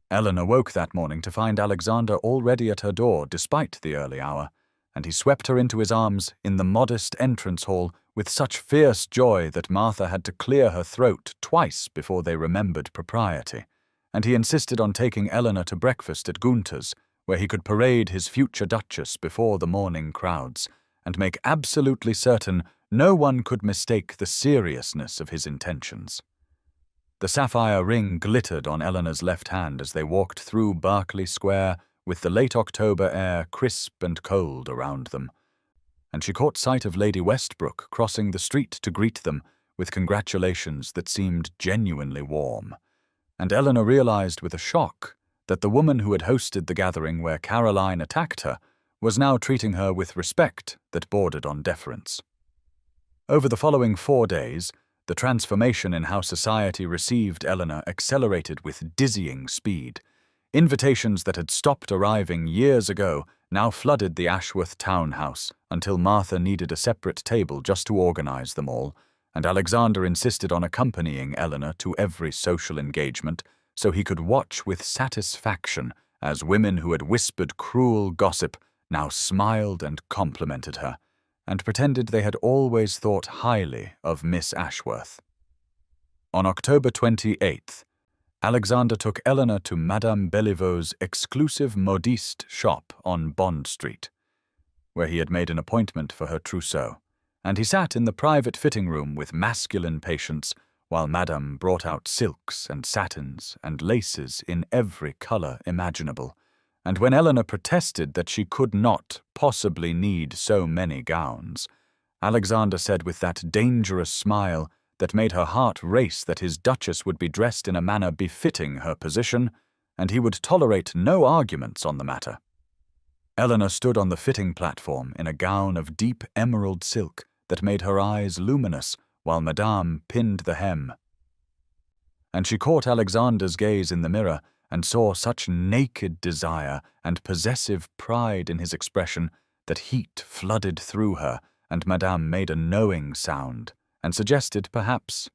Eleanor woke that morning to find Alexander already at her door despite the early hour, and he swept her into his arms in the modest entrance hall with such fierce joy that Martha had to clear her throat twice before they remembered propriety, and he insisted on taking Eleanor to breakfast at Gunter's, where he could parade his future duchess before the morning crowds, and make absolutely certain no one could mistake the seriousness of his intentions. The sapphire ring glittered on Eleanor's left hand as they walked through Berkeley Square with the late October air crisp and cold around them, and she caught sight of Lady Westbrook crossing the street to greet them with congratulations that seemed genuinely warm, and Eleanor realized with a shock that the woman who had hosted the gathering where Caroline attacked her was now treating her with respect that bordered on deference. Over the following 4 days, the transformation in how society received Eleanor accelerated with dizzying speed. Invitations that had stopped arriving years ago now flooded the Ashworth townhouse until Martha needed a separate table just to organize them all, and Alexander insisted on accompanying Eleanor to every social engagement so he could watch with satisfaction as women who had whispered cruel gossip now smiled and complimented her, and pretended they had always thought highly of Miss Ashworth. On October 28th, Alexander took Eleanor to Madame Bellevaux's exclusive modiste shop on Bond Street, where he had made an appointment for her trousseau, and he sat in the private fitting room with masculine patience while Madame brought out silks and satins and laces in every color imaginable, and when Eleanor protested that she could not possibly need so many gowns, Alexander said with that dangerous smile that made her heart race that his duchess would be dressed in a manner befitting her position, and he would tolerate no arguments on the matter. Eleanor stood on the fitting platform in a gown of deep emerald silk that made her eyes luminous while Madame pinned the hem. And she caught Alexander's gaze in the mirror and saw such naked desire and possessive pride in his expression that heat flooded through her, and Madame made a knowing sound and suggested perhaps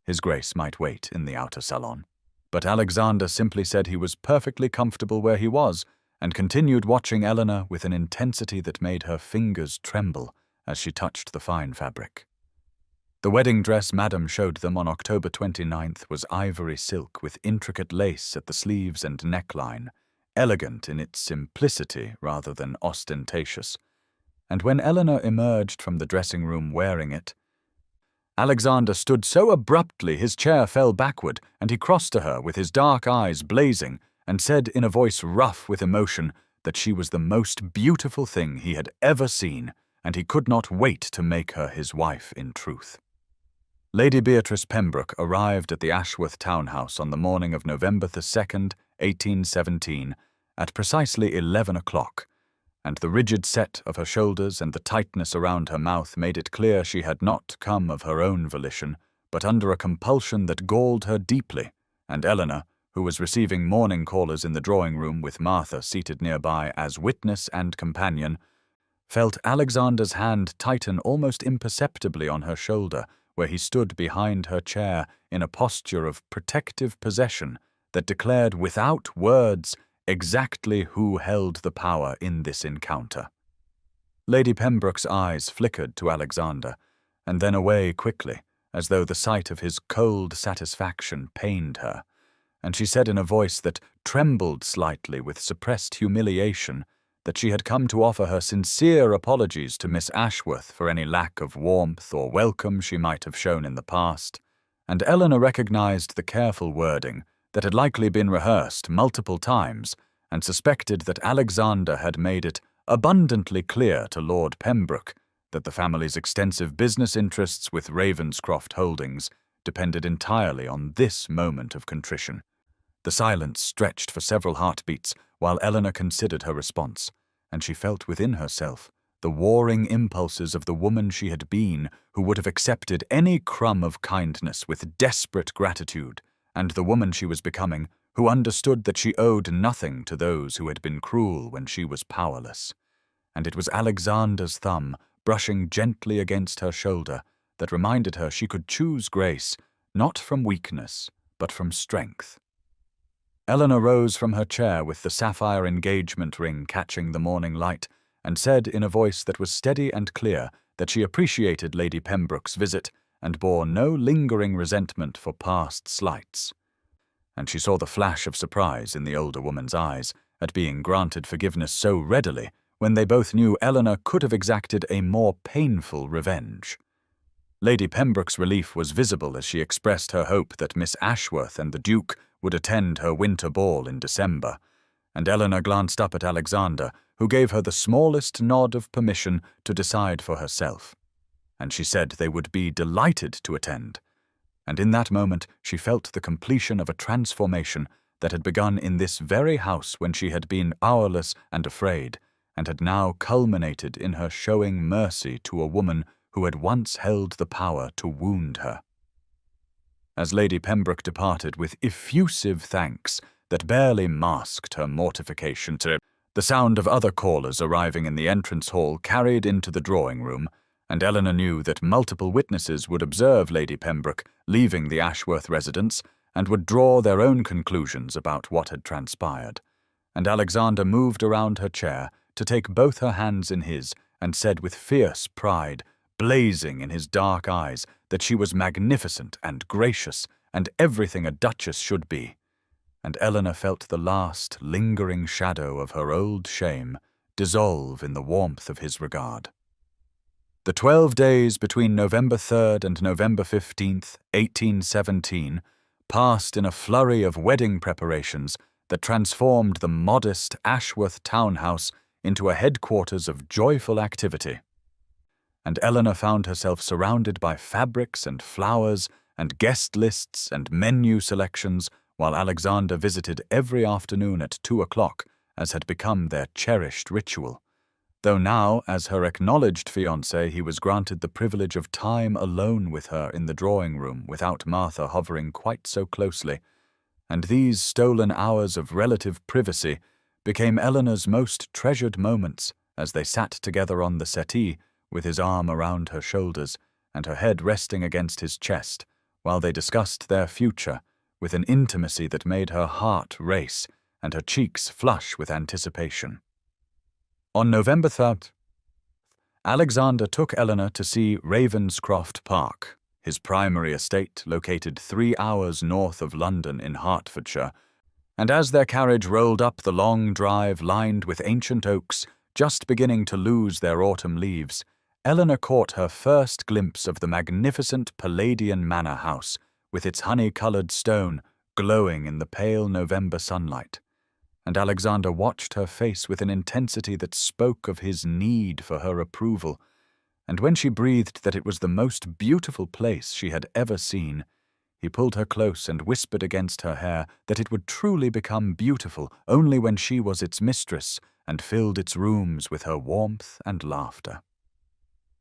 His Grace might wait in the outer salon. But Alexander simply said he was perfectly comfortable where he was, and continued watching Eleanor with an intensity that made her fingers tremble as she touched the fine fabric. The wedding dress Madame showed them on October 29th was ivory silk with intricate lace at the sleeves and neckline, elegant in its simplicity rather than ostentatious, and when Eleanor emerged from the dressing room wearing it, Alexander stood so abruptly his chair fell backward, and he crossed to her with his dark eyes blazing and said in a voice rough with emotion that she was the most beautiful thing he had ever seen, and he could not wait to make her his wife in truth. Lady Beatrice Pembroke arrived at the Ashworth townhouse on the morning of November the 2nd, 1817, at precisely 11 o'clock, and the rigid set of her shoulders and the tightness around her mouth made it clear she had not come of her own volition, but under a compulsion that galled her deeply, and Eleanor, who was receiving morning callers in the drawing-room with Martha seated nearby as witness and companion, felt Alexander's hand tighten almost imperceptibly on her shoulder, where he stood behind her chair in a posture of protective possession that declared without words exactly who held the power in this encounter. Lady Pembroke's eyes flickered to Alexander, and then away quickly, as though the sight of his cold satisfaction pained her, and she said in a voice that trembled slightly with suppressed humiliation that she had come to offer her sincere apologies to Miss Ashworth for any lack of warmth or welcome she might have shown in the past, and Eleanor recognized the careful wording that had likely been rehearsed multiple times and suspected that Alexander had made it abundantly clear to Lord Pembroke that the family's extensive business interests with Ravenscroft Holdings depended entirely on this moment of contrition. The silence stretched for several heartbeats while Eleanor considered her response, and she felt within herself the warring impulses of the woman she had been who would have accepted any crumb of kindness with desperate gratitude, and the woman she was becoming who understood that she owed nothing to those who had been cruel when she was powerless. And it was Alexander's thumb brushing gently against her shoulder that reminded her she could choose grace not from weakness but from strength. Eleanor rose from her chair with the sapphire engagement ring catching the morning light and said in a voice that was steady and clear that she appreciated Lady Pembroke's visit and bore no lingering resentment for past slights. And she saw the flash of surprise in the older woman's eyes at being granted forgiveness so readily when they both knew Eleanor could have exacted a more painful revenge. Lady Pembroke's relief was visible as she expressed her hope that Miss Ashworth and the Duke would attend her winter ball in December, and Eleanor glanced up at Alexander, who gave her the smallest nod of permission to decide for herself. And she said they would be delighted to attend. And in that moment she felt the completion of a transformation that had begun in this very house when she had been powerless and afraid, and had now culminated in her showing mercy to a woman who had once held the power to wound her. As Lady Pembroke departed with effusive thanks that barely masked her mortification, the sound of other callers arriving in the entrance hall carried into the drawing-room, and Eleanor knew that multiple witnesses would observe Lady Pembroke leaving the Ashworth residence and would draw their own conclusions about what had transpired. And Alexander moved around her chair to take both her hands in his and said with fierce pride, blazing in his dark eyes, that she was magnificent and gracious and everything a duchess should be. And Eleanor felt the last lingering shadow of her old shame dissolve in the warmth of his regard. The 12 days between November 3rd and November 15th, 1817, passed in a flurry of wedding preparations that transformed the modest Ashworth townhouse into a headquarters of joyful activity. And Eleanor found herself surrounded by fabrics and flowers and guest lists and menu selections, while Alexander visited every afternoon at 2 o'clock, as had become their cherished ritual. Though now, as her acknowledged fiancé, he was granted the privilege of time alone with her in the drawing-room without Martha hovering quite so closely, and these stolen hours of relative privacy became Eleanor's most treasured moments as they sat together on the settee, with his arm around her shoulders and her head resting against his chest, while they discussed their future with an intimacy that made her heart race and her cheeks flush with anticipation. On November 3rd, Alexander took Eleanor to see Ravenscroft Park, his primary estate located 3 hours north of London in Hertfordshire, and as their carriage rolled up the long drive lined with ancient oaks, just beginning to lose their autumn leaves, Eleanor caught her first glimpse of the magnificent Palladian manor house, with its honey-coloured stone glowing in the pale November sunlight. And Alexander watched her face with an intensity that spoke of his need for her approval, and when she breathed that it was the most beautiful place she had ever seen, he pulled her close and whispered against her hair that it would truly become beautiful only when she was its mistress and filled its rooms with her warmth and laughter.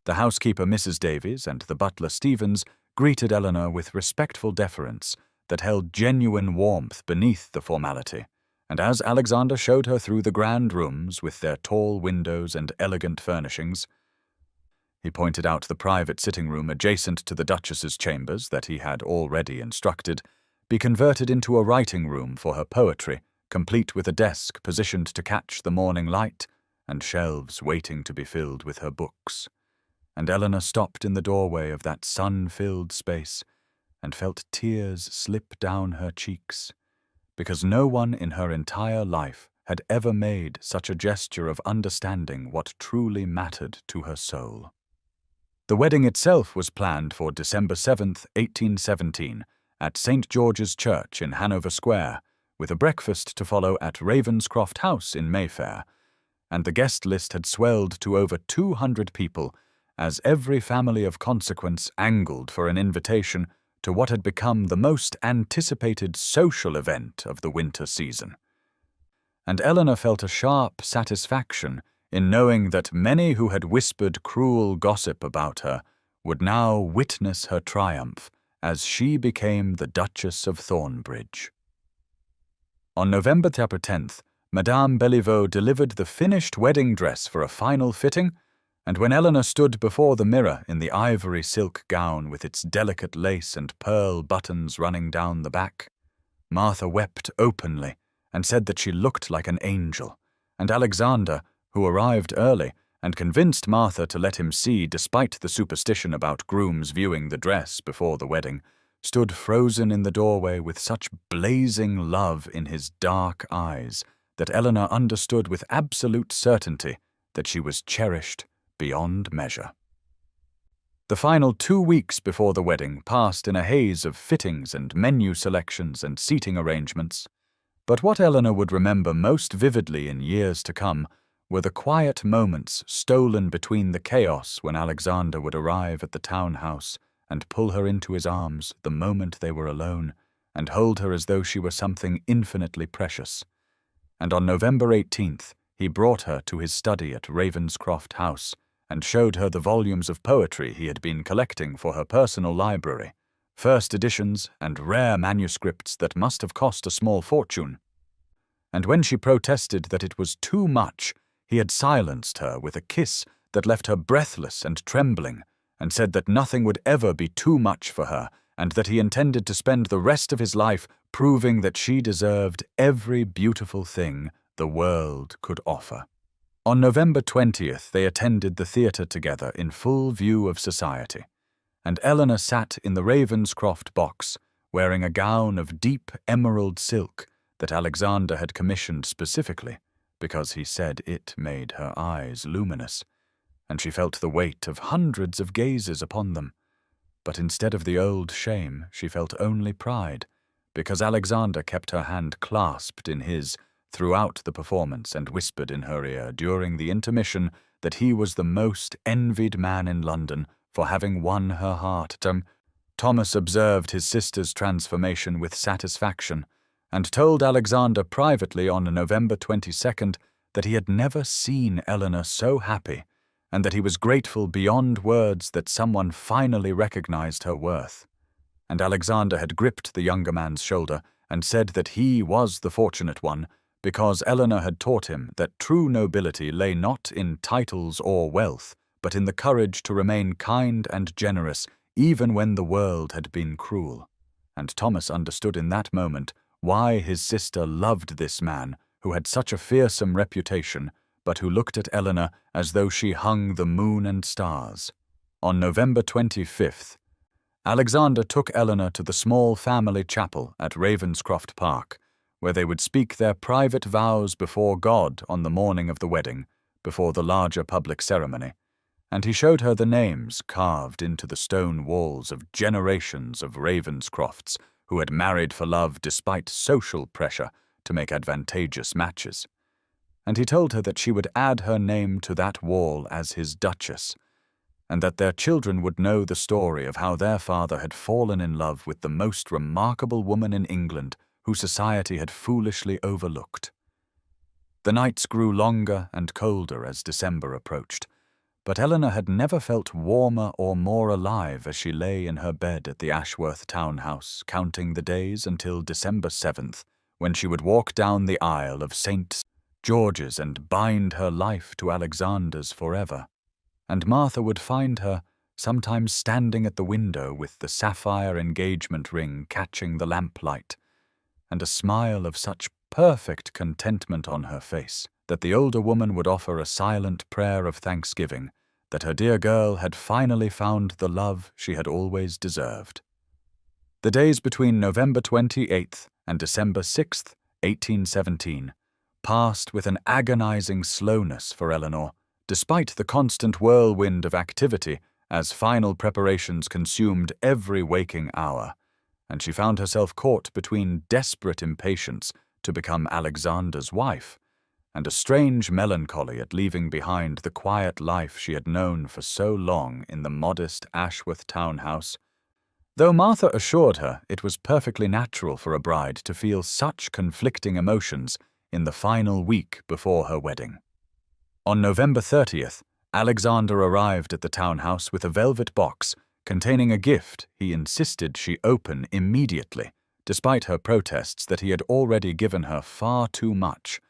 The housekeeper Mrs. Davies and the butler Stevens greeted Eleanor with respectful deference that held genuine warmth beneath the formality, and as Alexander showed her through the grand rooms with their tall windows and elegant furnishings, he pointed out the private sitting room adjacent to the Duchess's chambers that he had already instructed be converted into a writing room for her poetry, complete with a desk positioned to catch the morning light and shelves waiting to be filled with her books. And Eleanor stopped in the doorway of that sun-filled space and felt tears slip down her cheeks because no one in her entire life had ever made such a gesture of understanding what truly mattered to her soul. The wedding itself was planned for December 7th, 1817, at St. George's Church in Hanover Square, with a breakfast to follow at Ravenscroft House in Mayfair, and the guest list had swelled to over 200 people, as every family of consequence angled for an invitation to what had become the most anticipated social event of the winter season. And Eleanor felt a sharp satisfaction in knowing that many who had whispered cruel gossip about her would now witness her triumph as she became the Duchess of Thornbridge. On November 10th, Madame Beliveau delivered the finished wedding dress for a final fitting, and when Eleanor stood before the mirror in the ivory silk gown with its delicate lace and pearl buttons running down the back, Martha wept openly and said that she looked like an angel, and Alexander, who arrived early and convinced Martha to let him see despite the superstition about grooms viewing the dress before the wedding, stood frozen in the doorway with such blazing love in his dark eyes that Eleanor understood with absolute certainty that she was cherished beyond measure. The final 2 weeks before the wedding passed in a haze of fittings and menu selections and seating arrangements, but what Eleanor would remember most vividly in years to come were the quiet moments stolen between the chaos when Alexander would arrive at the townhouse and pull her into his arms the moment they were alone, and hold her as though she were something infinitely precious. And on November 18th, he brought her to his study at Ravenscroft House, and showed her the volumes of poetry he had been collecting for her personal library, first editions and rare manuscripts that must have cost a small fortune. And when she protested that it was too much, he had silenced her with a kiss that left her breathless and trembling, and said that nothing would ever be too much for her, and that he intended to spend the rest of his life proving that she deserved every beautiful thing the world could offer. On November 20th, they attended the theatre together in full view of society, and Eleanor sat in the Ravenscroft box, wearing a gown of deep emerald silk that Alexander had commissioned specifically, because he said it made her eyes luminous, and she felt the weight of hundreds of gazes upon them. But instead of the old shame, she felt only pride, because Alexander kept her hand clasped in his throughout the performance and whispered in her ear during the intermission that he was the most envied man in London for having won her heart. Thomas observed his sister's transformation with satisfaction, and told Alexander privately on November 22nd that he had never seen Eleanor so happy, and that he was grateful beyond words that someone finally recognized her worth. And Alexander had gripped the younger man's shoulder and said that he was the fortunate one, because Eleanor had taught him that true nobility lay not in titles or wealth, but in the courage to remain kind and generous even when the world had been cruel. And Thomas understood in that moment why his sister loved this man who had such a fearsome reputation, but who looked at Eleanor as though she hung the moon and stars. On November 25th, Alexander took Eleanor to the small family chapel at Ravenscroft Park, where they would speak their private vows before God on the morning of the wedding, before the larger public ceremony, and he showed her the names carved into the stone walls of generations of Ravenscrofts who had married for love despite social pressure to make advantageous matches. And he told her that she would add her name to that wall as his duchess, and that their children would know the story of how their father had fallen in love with the most remarkable woman in England who society had foolishly overlooked. The nights grew longer and colder as December approached, but Eleanor had never felt warmer or more alive as she lay in her bed at the Ashworth townhouse, counting the days until December 7th, when she would walk down the aisle of St. George's and bind her life to Alexander's forever. And Martha would find her sometimes standing at the window with the sapphire engagement ring catching the lamplight, and a smile of such perfect contentment on her face that the older woman would offer a silent prayer of thanksgiving that her dear girl had finally found the love she had always deserved. The days between November 28th and December 6th, 1817, passed with an agonizing slowness for Eleanor, despite the constant whirlwind of activity as final preparations consumed every waking hour, and she found herself caught between desperate impatience to become Alexander's wife and a strange melancholy at leaving behind the quiet life she had known for so long in the modest Ashworth townhouse, though Martha assured her it was perfectly natural for a bride to feel such conflicting emotions in the final week before her wedding. On November 30th, Alexander arrived at the townhouse with a velvet box containing a gift he insisted she open immediately, despite her protests that he had already given her far too much,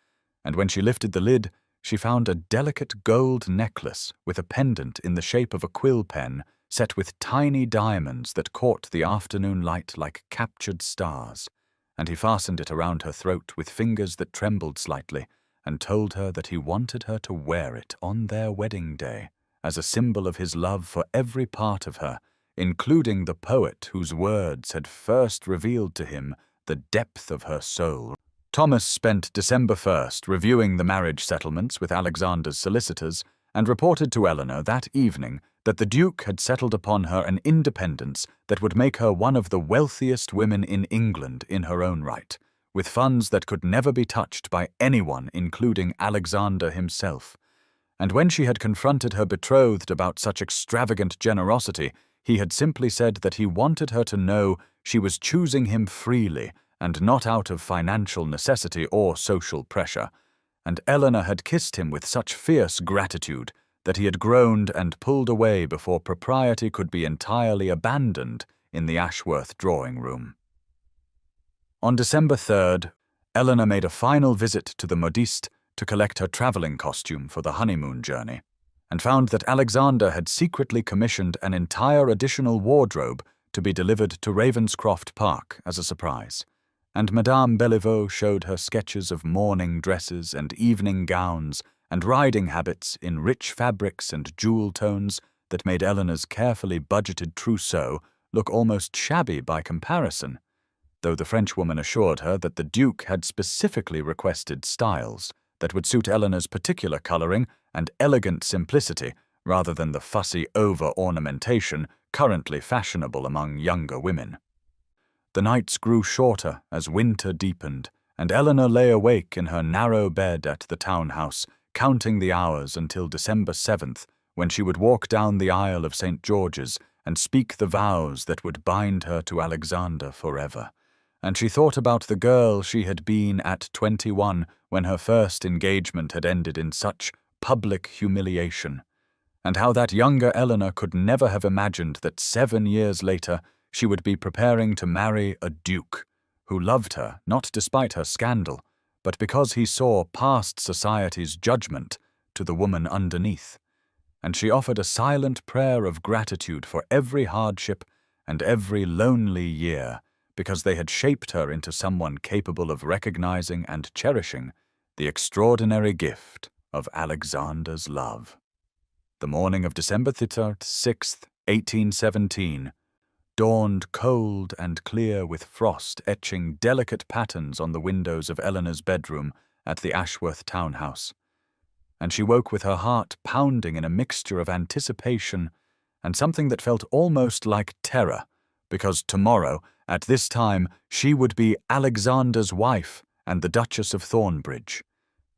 and when she lifted the lid, she found a delicate gold necklace with a pendant in the shape of a quill pen set with tiny diamonds that caught the afternoon light like captured stars, and he fastened it around her throat with fingers that trembled slightly, and told her that he wanted her to wear it on their wedding day as a symbol of his love for every part of her, including the poet whose words had first revealed to him the depth of her soul. Thomas spent December 1st reviewing the marriage settlements with Alexander's solicitors and reported to Eleanor that evening that the Duke had settled upon her an independence that would make her one of the wealthiest women in England in her own right, with funds that could never be touched by anyone, including Alexander himself. And when she had confronted her betrothed about such extravagant generosity, he had simply said that he wanted her to know she was choosing him freely and not out of financial necessity or social pressure, and Eleanor had kissed him with such fierce gratitude that he had groaned and pulled away before propriety could be entirely abandoned in the Ashworth drawing-room. On December 3rd, Eleanor made a final visit to the modiste to collect her traveling costume for the honeymoon journey, and found that Alexander had secretly commissioned an entire additional wardrobe to be delivered to Ravenscroft Park as a surprise, and Madame Bellevaux showed her sketches of morning dresses and evening gowns and riding habits in rich fabrics and jewel tones that made Eleanor's carefully budgeted trousseau look almost shabby by comparison, though the Frenchwoman assured her that the Duke had specifically requested styles that would suit Eleanor's particular coloring and elegant simplicity rather than the fussy over-ornamentation currently fashionable among younger women. The nights grew shorter as winter deepened, and Eleanor lay awake in her narrow bed at the townhouse, counting the hours until December 7th, when she would walk down the aisle of St. George's and speak the vows that would bind her to Alexander forever. And she thought about the girl she had been at 21 when her first engagement had ended in such public humiliation, and how that younger Eleanor could never have imagined that 7 years later she would be preparing to marry a duke who loved her not despite her scandal, but because he saw past society's judgment to the woman underneath. And she offered a silent prayer of gratitude for every hardship and every lonely year, because they had shaped her into someone capable of recognizing and cherishing the extraordinary gift of Alexander's love. The morning of December 6th, 1817, dawned cold and clear with frost etching delicate patterns on the windows of Eleanor's bedroom at the Ashworth townhouse, and she woke with her heart pounding in a mixture of anticipation and something that felt almost like terror, because tomorrow, at this time, she would be Alexander's wife and the Duchess of Thornbridge,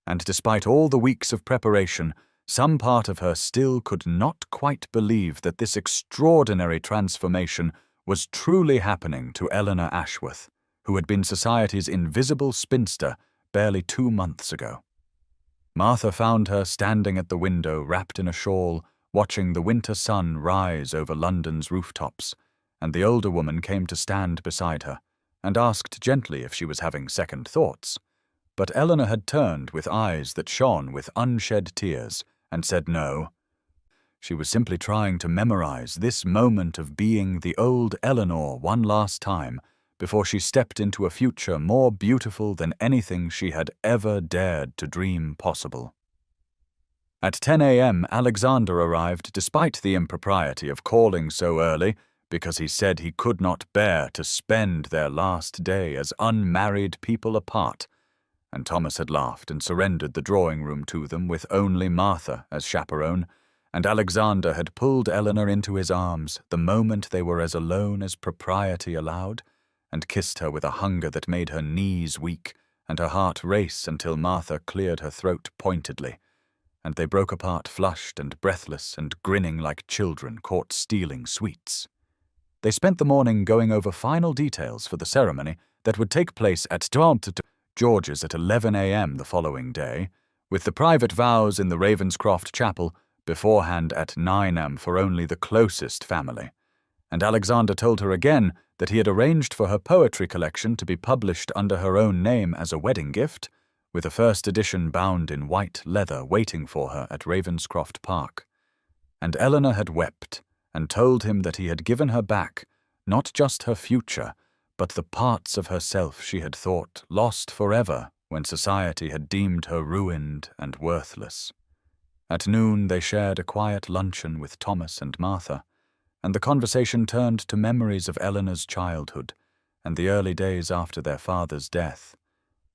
and despite all the weeks of preparation, some part of her still could not quite believe that this extraordinary transformation was truly happening to Eleanor Ashworth, who had been society's invisible spinster barely 2 months ago. Martha found her standing at the window wrapped in a shawl, watching the winter sun rise over London's rooftops, and the older woman came to stand beside her and asked gently if she was having second thoughts. But Eleanor had turned with eyes that shone with unshed tears and said no. She was simply trying to memorize this moment of being the old Eleanor one last time before she stepped into a future more beautiful than anything she had ever dared to dream possible. At 10 a.m., Alexander arrived despite the impropriety of calling so early, because he said he could not bear to spend their last day as unmarried people apart, and Thomas had laughed and surrendered the drawing room to them with only Martha as chaperone, and Alexander had pulled Eleanor into his arms the moment they were as alone as propriety allowed, and kissed her with a hunger that made her knees weak and her heart race until Martha cleared her throat pointedly, and they broke apart flushed and breathless and grinning like children caught stealing sweets. They spent the morning going over final details for the ceremony that would take place at George's at 11 a.m. the following day, with the private vows in the Ravenscroft chapel beforehand at 9 a.m. for only the closest family. And Alexander told her again that he had arranged for her poetry collection to be published under her own name as a wedding gift, with a first edition bound in white leather waiting for her at Ravenscroft Park. And Eleanor had wept and told him that he had given her back not just her future, but the parts of herself she had thought lost forever when society had deemed her ruined and worthless. At noon they shared a quiet luncheon with Thomas and Martha, and the conversation turned to memories of Eleanor's childhood and the early days after their father's death,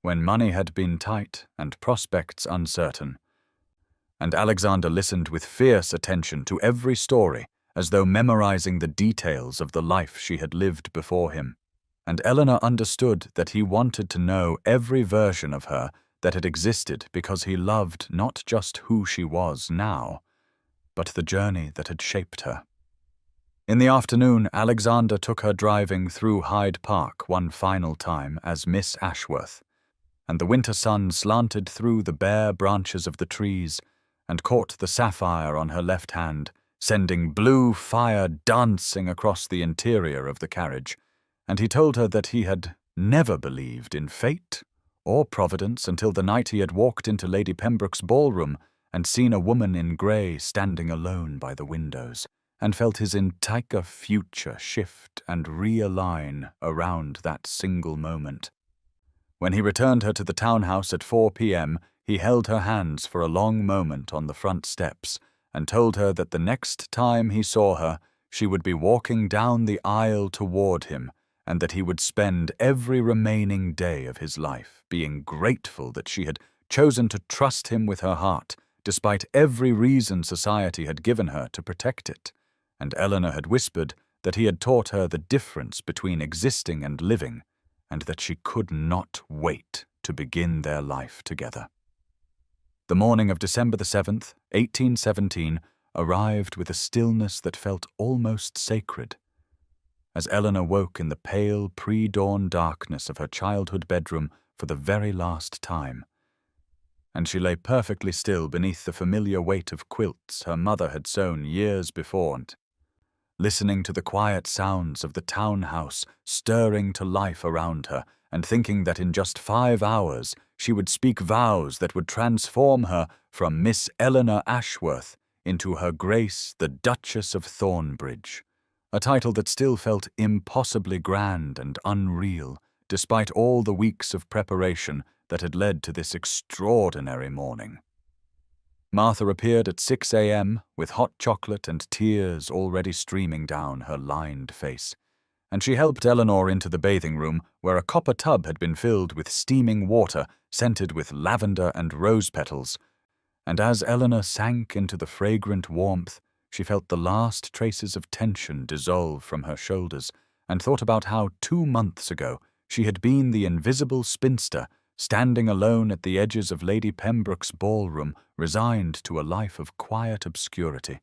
when money had been tight and prospects uncertain. And Alexander listened with fierce attention to every story, as though memorizing the details of the life she had lived before him. And Eleanor understood that he wanted to know every version of her that had existed because he loved not just who she was now, but the journey that had shaped her. In the afternoon, Alexander took her driving through Hyde Park one final time as Miss Ashworth, and the winter sun slanted through the bare branches of the trees and caught the sapphire on her left hand, sending blue fire dancing across the interior of the carriage, and he told her that he had never believed in fate or providence until the night he had walked into Lady Pembroke's ballroom and seen a woman in grey standing alone by the windows, and felt his entire future shift and realign around that single moment. When he returned her to the townhouse at 4 p.m., he held her hands for a long moment on the front steps and told her that the next time he saw her, she would be walking down the aisle toward him, and that he would spend every remaining day of his life being grateful that she had chosen to trust him with her heart, despite every reason society had given her to protect it. And Eleanor had whispered that he had taught her the difference between existing and living, and that she could not wait to begin their life together. The morning of December the 7th, 1817, arrived with a stillness that felt almost sacred. As Eleanor woke in the pale pre-dawn darkness of her childhood bedroom for the very last time, and she lay perfectly still beneath the familiar weight of quilts her mother had sewn years before, listening to the quiet sounds of the townhouse stirring to life around her, and thinking that in just 5 hours she would speak vows that would transform her from Miss Eleanor Ashworth into Her Grace the Duchess of Thornbridge, a title that still felt impossibly grand and unreal, despite all the weeks of preparation that had led to this extraordinary morning. Martha appeared at 6 a.m. with hot chocolate and tears already streaming down her lined face, and she helped Eleanor into the bathing room, where a copper tub had been filled with steaming water scented with lavender and rose petals, and as Eleanor sank into the fragrant warmth, she felt the last traces of tension dissolve from her shoulders, and thought about how 2 months ago she had been the invisible spinster, standing alone at the edges of Lady Pembroke's ballroom, resigned to a life of quiet obscurity.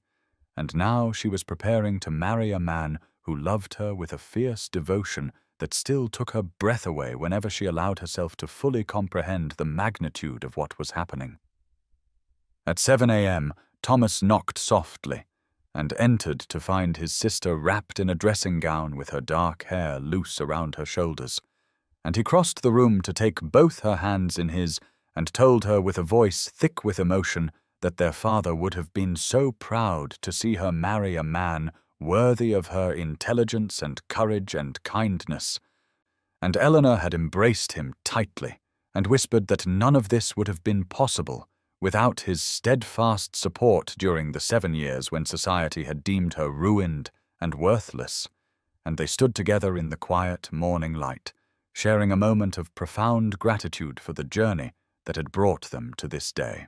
And now she was preparing to marry a man who loved her with a fierce devotion that still took her breath away whenever she allowed herself to fully comprehend the magnitude of what was happening. At 7 a.m., Thomas knocked softly, and entered to find his sister wrapped in a dressing gown with her dark hair loose around her shoulders, and he crossed the room to take both her hands in his and told her with a voice thick with emotion that their father would have been so proud to see her marry a man worthy of her intelligence and courage and kindness. And Eleanor had embraced him tightly and whispered that none of this would have been possible without his steadfast support during the 7 years when society had deemed her ruined and worthless, and they stood together in the quiet morning light, sharing a moment of profound gratitude for the journey that had brought them to this day.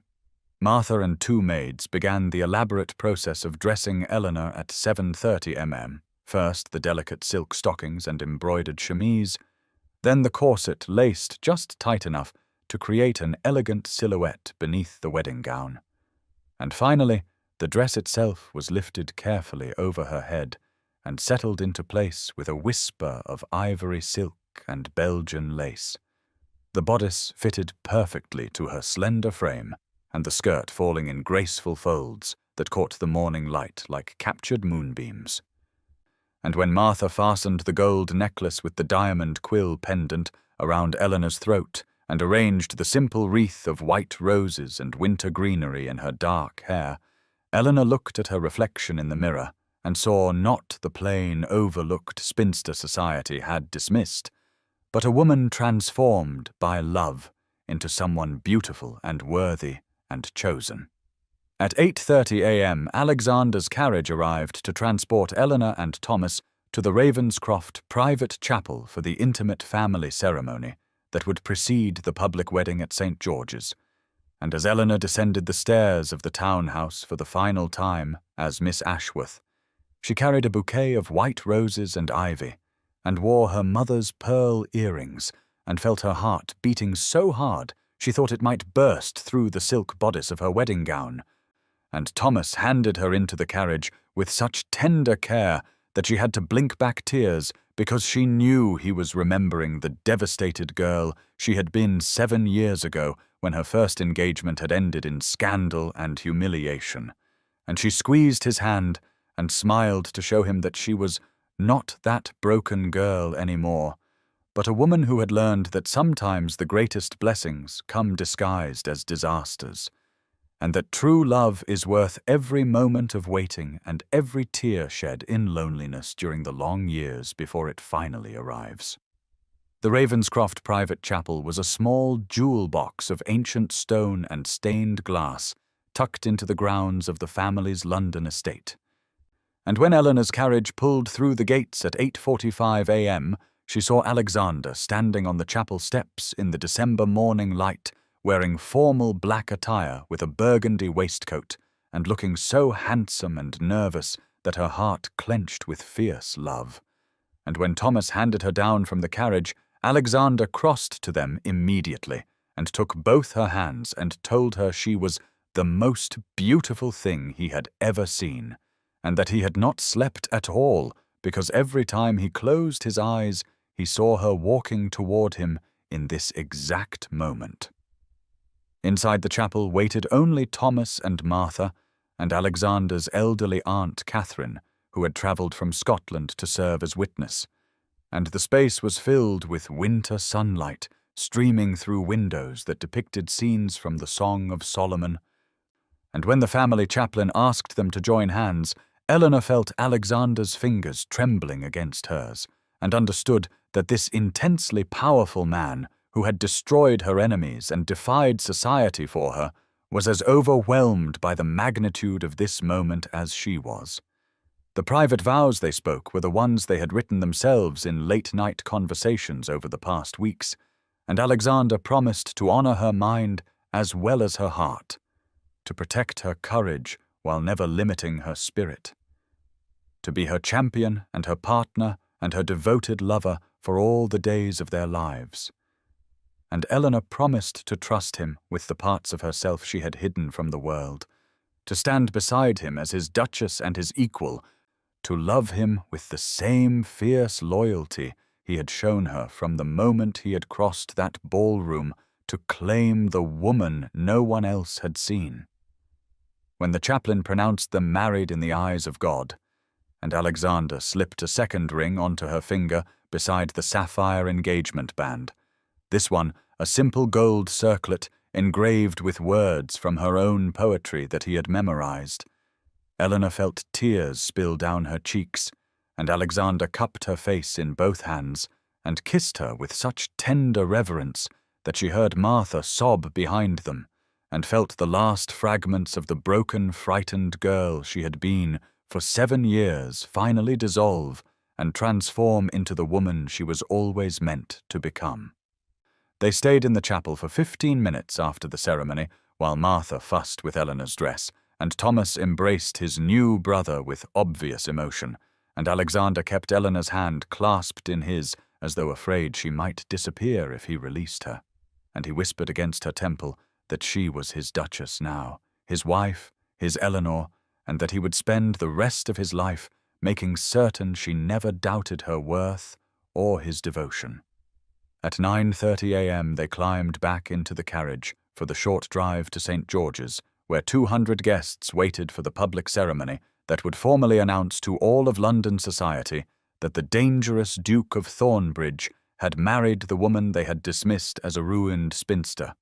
Martha and two maids began the elaborate process of dressing Eleanor at 7:30 m.m. First the delicate silk stockings and embroidered chemise, then the corset laced just tight enough to create an elegant silhouette beneath the wedding gown. And finally, the dress itself was lifted carefully over her head and settled into place with a whisper of ivory silk and Belgian lace. The bodice fitted perfectly to her slender frame, and the skirt falling in graceful folds that caught the morning light like captured moonbeams. And when Martha fastened the gold necklace with the diamond quill pendant around Eleanor's throat and arranged the simple wreath of white roses and winter greenery in her dark hair, Eleanor looked at her reflection in the mirror and saw not the plain, overlooked spinster society had dismissed, but a woman transformed by love into someone beautiful and worthy and chosen. At 8:30 a.m., Alexander's carriage arrived to transport Eleanor and Thomas to the Ravenscroft private chapel for the intimate family ceremony that would precede the public wedding at St. George's. And as Eleanor descended the stairs of the townhouse for the final time as Miss Ashworth, she carried a bouquet of white roses and ivy, and wore her mother's pearl earrings, and felt her heart beating so hard she thought it might burst through the silk bodice of her wedding gown. And Thomas handed her into the carriage with such tender care that she had to blink back tears because she knew he was remembering the devastated girl she had been 7 years ago when her first engagement had ended in scandal and humiliation. And she squeezed his hand and smiled to show him that she was not that broken girl anymore, but a woman who had learned that sometimes the greatest blessings come disguised as disasters, and that true love is worth every moment of waiting and every tear shed in loneliness during the long years before it finally arrives. The Ravenscroft private chapel was a small jewel box of ancient stone and stained glass tucked into the grounds of the family's London estate. And when Eleanor's carriage pulled through the gates at 8:45 a.m., she saw Alexander standing on the chapel steps in the December morning light, wearing formal black attire with a burgundy waistcoat, and looking so handsome and nervous that her heart clenched with fierce love. And when Thomas handed her down from the carriage, Alexander crossed to them immediately, and took both her hands and told her she was the most beautiful thing he had ever seen, and that he had not slept at all, because every time he closed his eyes, he saw her walking toward him in this exact moment. Inside the chapel waited only Thomas and Martha, and Alexander's elderly aunt Catherine, who had travelled from Scotland to serve as witness, and the space was filled with winter sunlight streaming through windows that depicted scenes from the Song of Solomon. And when the family chaplain asked them to join hands, Eleanor felt Alexander's fingers trembling against hers, and understood that this intensely powerful man, who had destroyed her enemies and defied society for her, was as overwhelmed by the magnitude of this moment as she was. The private vows they spoke were the ones they had written themselves in late-night conversations over the past weeks, and Alexander promised to honor her mind as well as her heart, to protect her courage while never limiting her spirit, to be her champion and her partner and her devoted lover for all the days of their lives. And Eleanor promised to trust him with the parts of herself she had hidden from the world, to stand beside him as his duchess and his equal, to love him with the same fierce loyalty he had shown her from the moment he had crossed that ballroom to claim the woman no one else had seen. When the chaplain pronounced them married in the eyes of God, and Alexander slipped a second ring onto her finger beside the sapphire engagement band, this one a simple gold circlet engraved with words from her own poetry that he had memorized, Eleanor felt tears spill down her cheeks, and Alexander cupped her face in both hands and kissed her with such tender reverence that she heard Martha sob behind them, and felt the last fragments of the broken, frightened girl she had been for 7 years finally dissolve and transform into the woman she was always meant to become. They stayed in the chapel for 15 minutes after the ceremony, while Martha fussed with Eleanor's dress, and Thomas embraced his new brother with obvious emotion, and Alexander kept Eleanor's hand clasped in his as though afraid she might disappear if he released her. And he whispered against her temple that she was his duchess now, his wife, his Eleanor, and that he would spend the rest of his life making certain she never doubted her worth or his devotion. At 9:30 a.m. they climbed back into the carriage for the short drive to St. George's, where 200 guests waited for the public ceremony that would formally announce to all of London society that the dangerous Duke of Thornbridge had married the woman they had dismissed as a ruined spinster.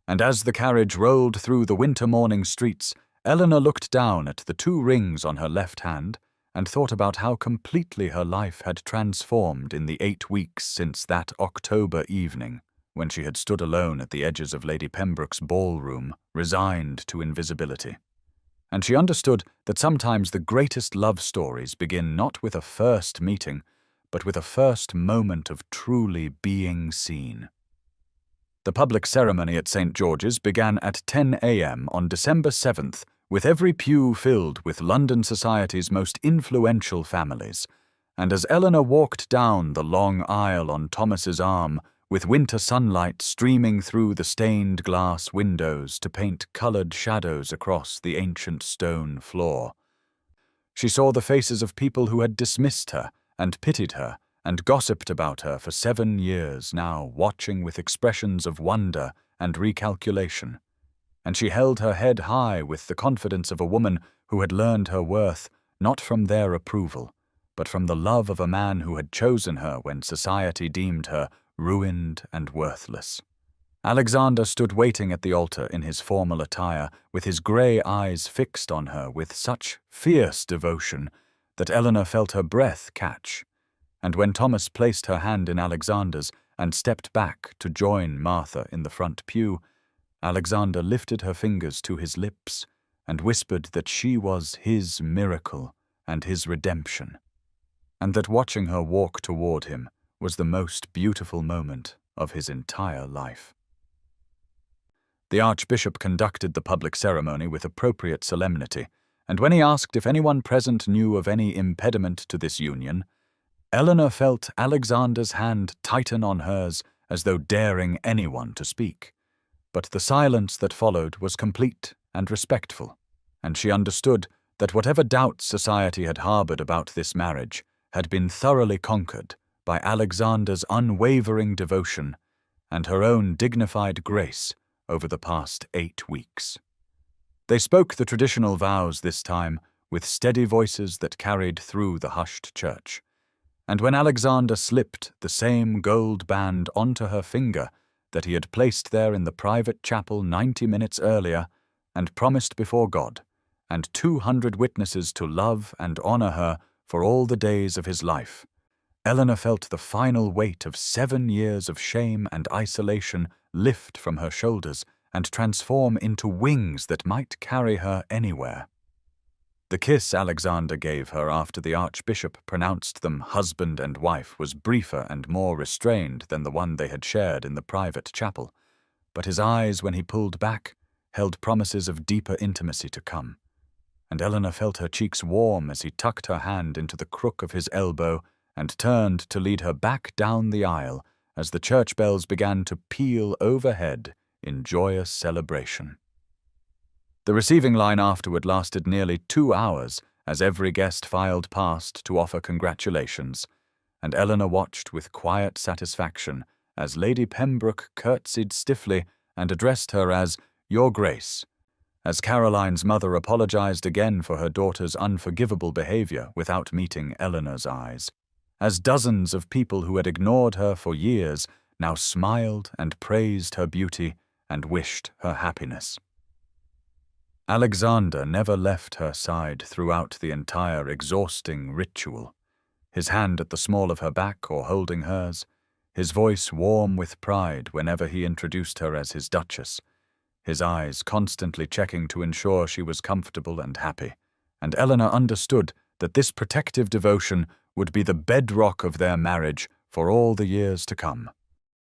And as the carriage rolled through the winter morning streets, Eleanor looked down at the 2 rings on her left hand and thought about how completely her life had transformed in the 8 weeks since that October evening, when she had stood alone at the edges of Lady Pembroke's ballroom, resigned to invisibility. And she understood that sometimes the greatest love stories begin not with a first meeting, but with a first moment of truly being seen. The public ceremony at St. George's began at 10 a.m. on December 7th, with every pew filled with London society's most influential families. And as Eleanor walked down the long aisle on Thomas's arm, with winter sunlight streaming through the stained glass windows to paint coloured shadows across the ancient stone floor, she saw the faces of people who had dismissed her and pitied her and gossiped about her for 7 years now, watching with expressions of wonder and recalculation. And she held her head high with the confidence of a woman who had learned her worth not from their approval, but from the love of a man who had chosen her when society deemed her ruined and worthless. Alexander stood waiting at the altar in his formal attire, with his grey eyes fixed on her with such fierce devotion that Eleanor felt her breath catch. And when Thomas placed her hand in Alexander's and stepped back to join Martha in the front pew, Alexander lifted her fingers to his lips and whispered that she was his miracle and his redemption, and that watching her walk toward him was the most beautiful moment of his entire life. The Archbishop conducted the public ceremony with appropriate solemnity, and when he asked if anyone present knew of any impediment to this union, Eleanor felt Alexander's hand tighten on hers as though daring anyone to speak. But the silence that followed was complete and respectful, and she understood that whatever doubts society had harbored about this marriage had been thoroughly conquered by Alexander's unwavering devotion and her own dignified grace over the past 8 weeks. They spoke the traditional vows this time with steady voices that carried through the hushed church, and when Alexander slipped the same gold band onto her finger that he had placed there in the private chapel 90 minutes earlier and promised before God and 200 witnesses to love and honor her for all the days of his life, Eleanor felt the final weight of 7 years of shame and isolation lift from her shoulders and transform into wings that might carry her anywhere. The kiss Alexander gave her after the Archbishop pronounced them husband and wife was briefer and more restrained than the one they had shared in the private chapel, but his eyes, when he pulled back, held promises of deeper intimacy to come, and Eleanor felt her cheeks warm as he tucked her hand into the crook of his elbow and turned to lead her back down the aisle as the church bells began to peal overhead in joyous celebration. The receiving line afterward lasted nearly 2 hours as every guest filed past to offer congratulations, and Eleanor watched with quiet satisfaction as Lady Pembroke curtsied stiffly and addressed her as "Your Grace," as Caroline's mother apologized again for her daughter's unforgivable behavior without meeting Eleanor's eyes, as dozens of people who had ignored her for years now smiled and praised her beauty and wished her happiness. Alexander never left her side throughout the entire exhausting ritual, his hand at the small of her back or holding hers, his voice warm with pride whenever he introduced her as his duchess, his eyes constantly checking to ensure she was comfortable and happy, and Eleanor understood that this protective devotion would be the bedrock of their marriage for all the years to come.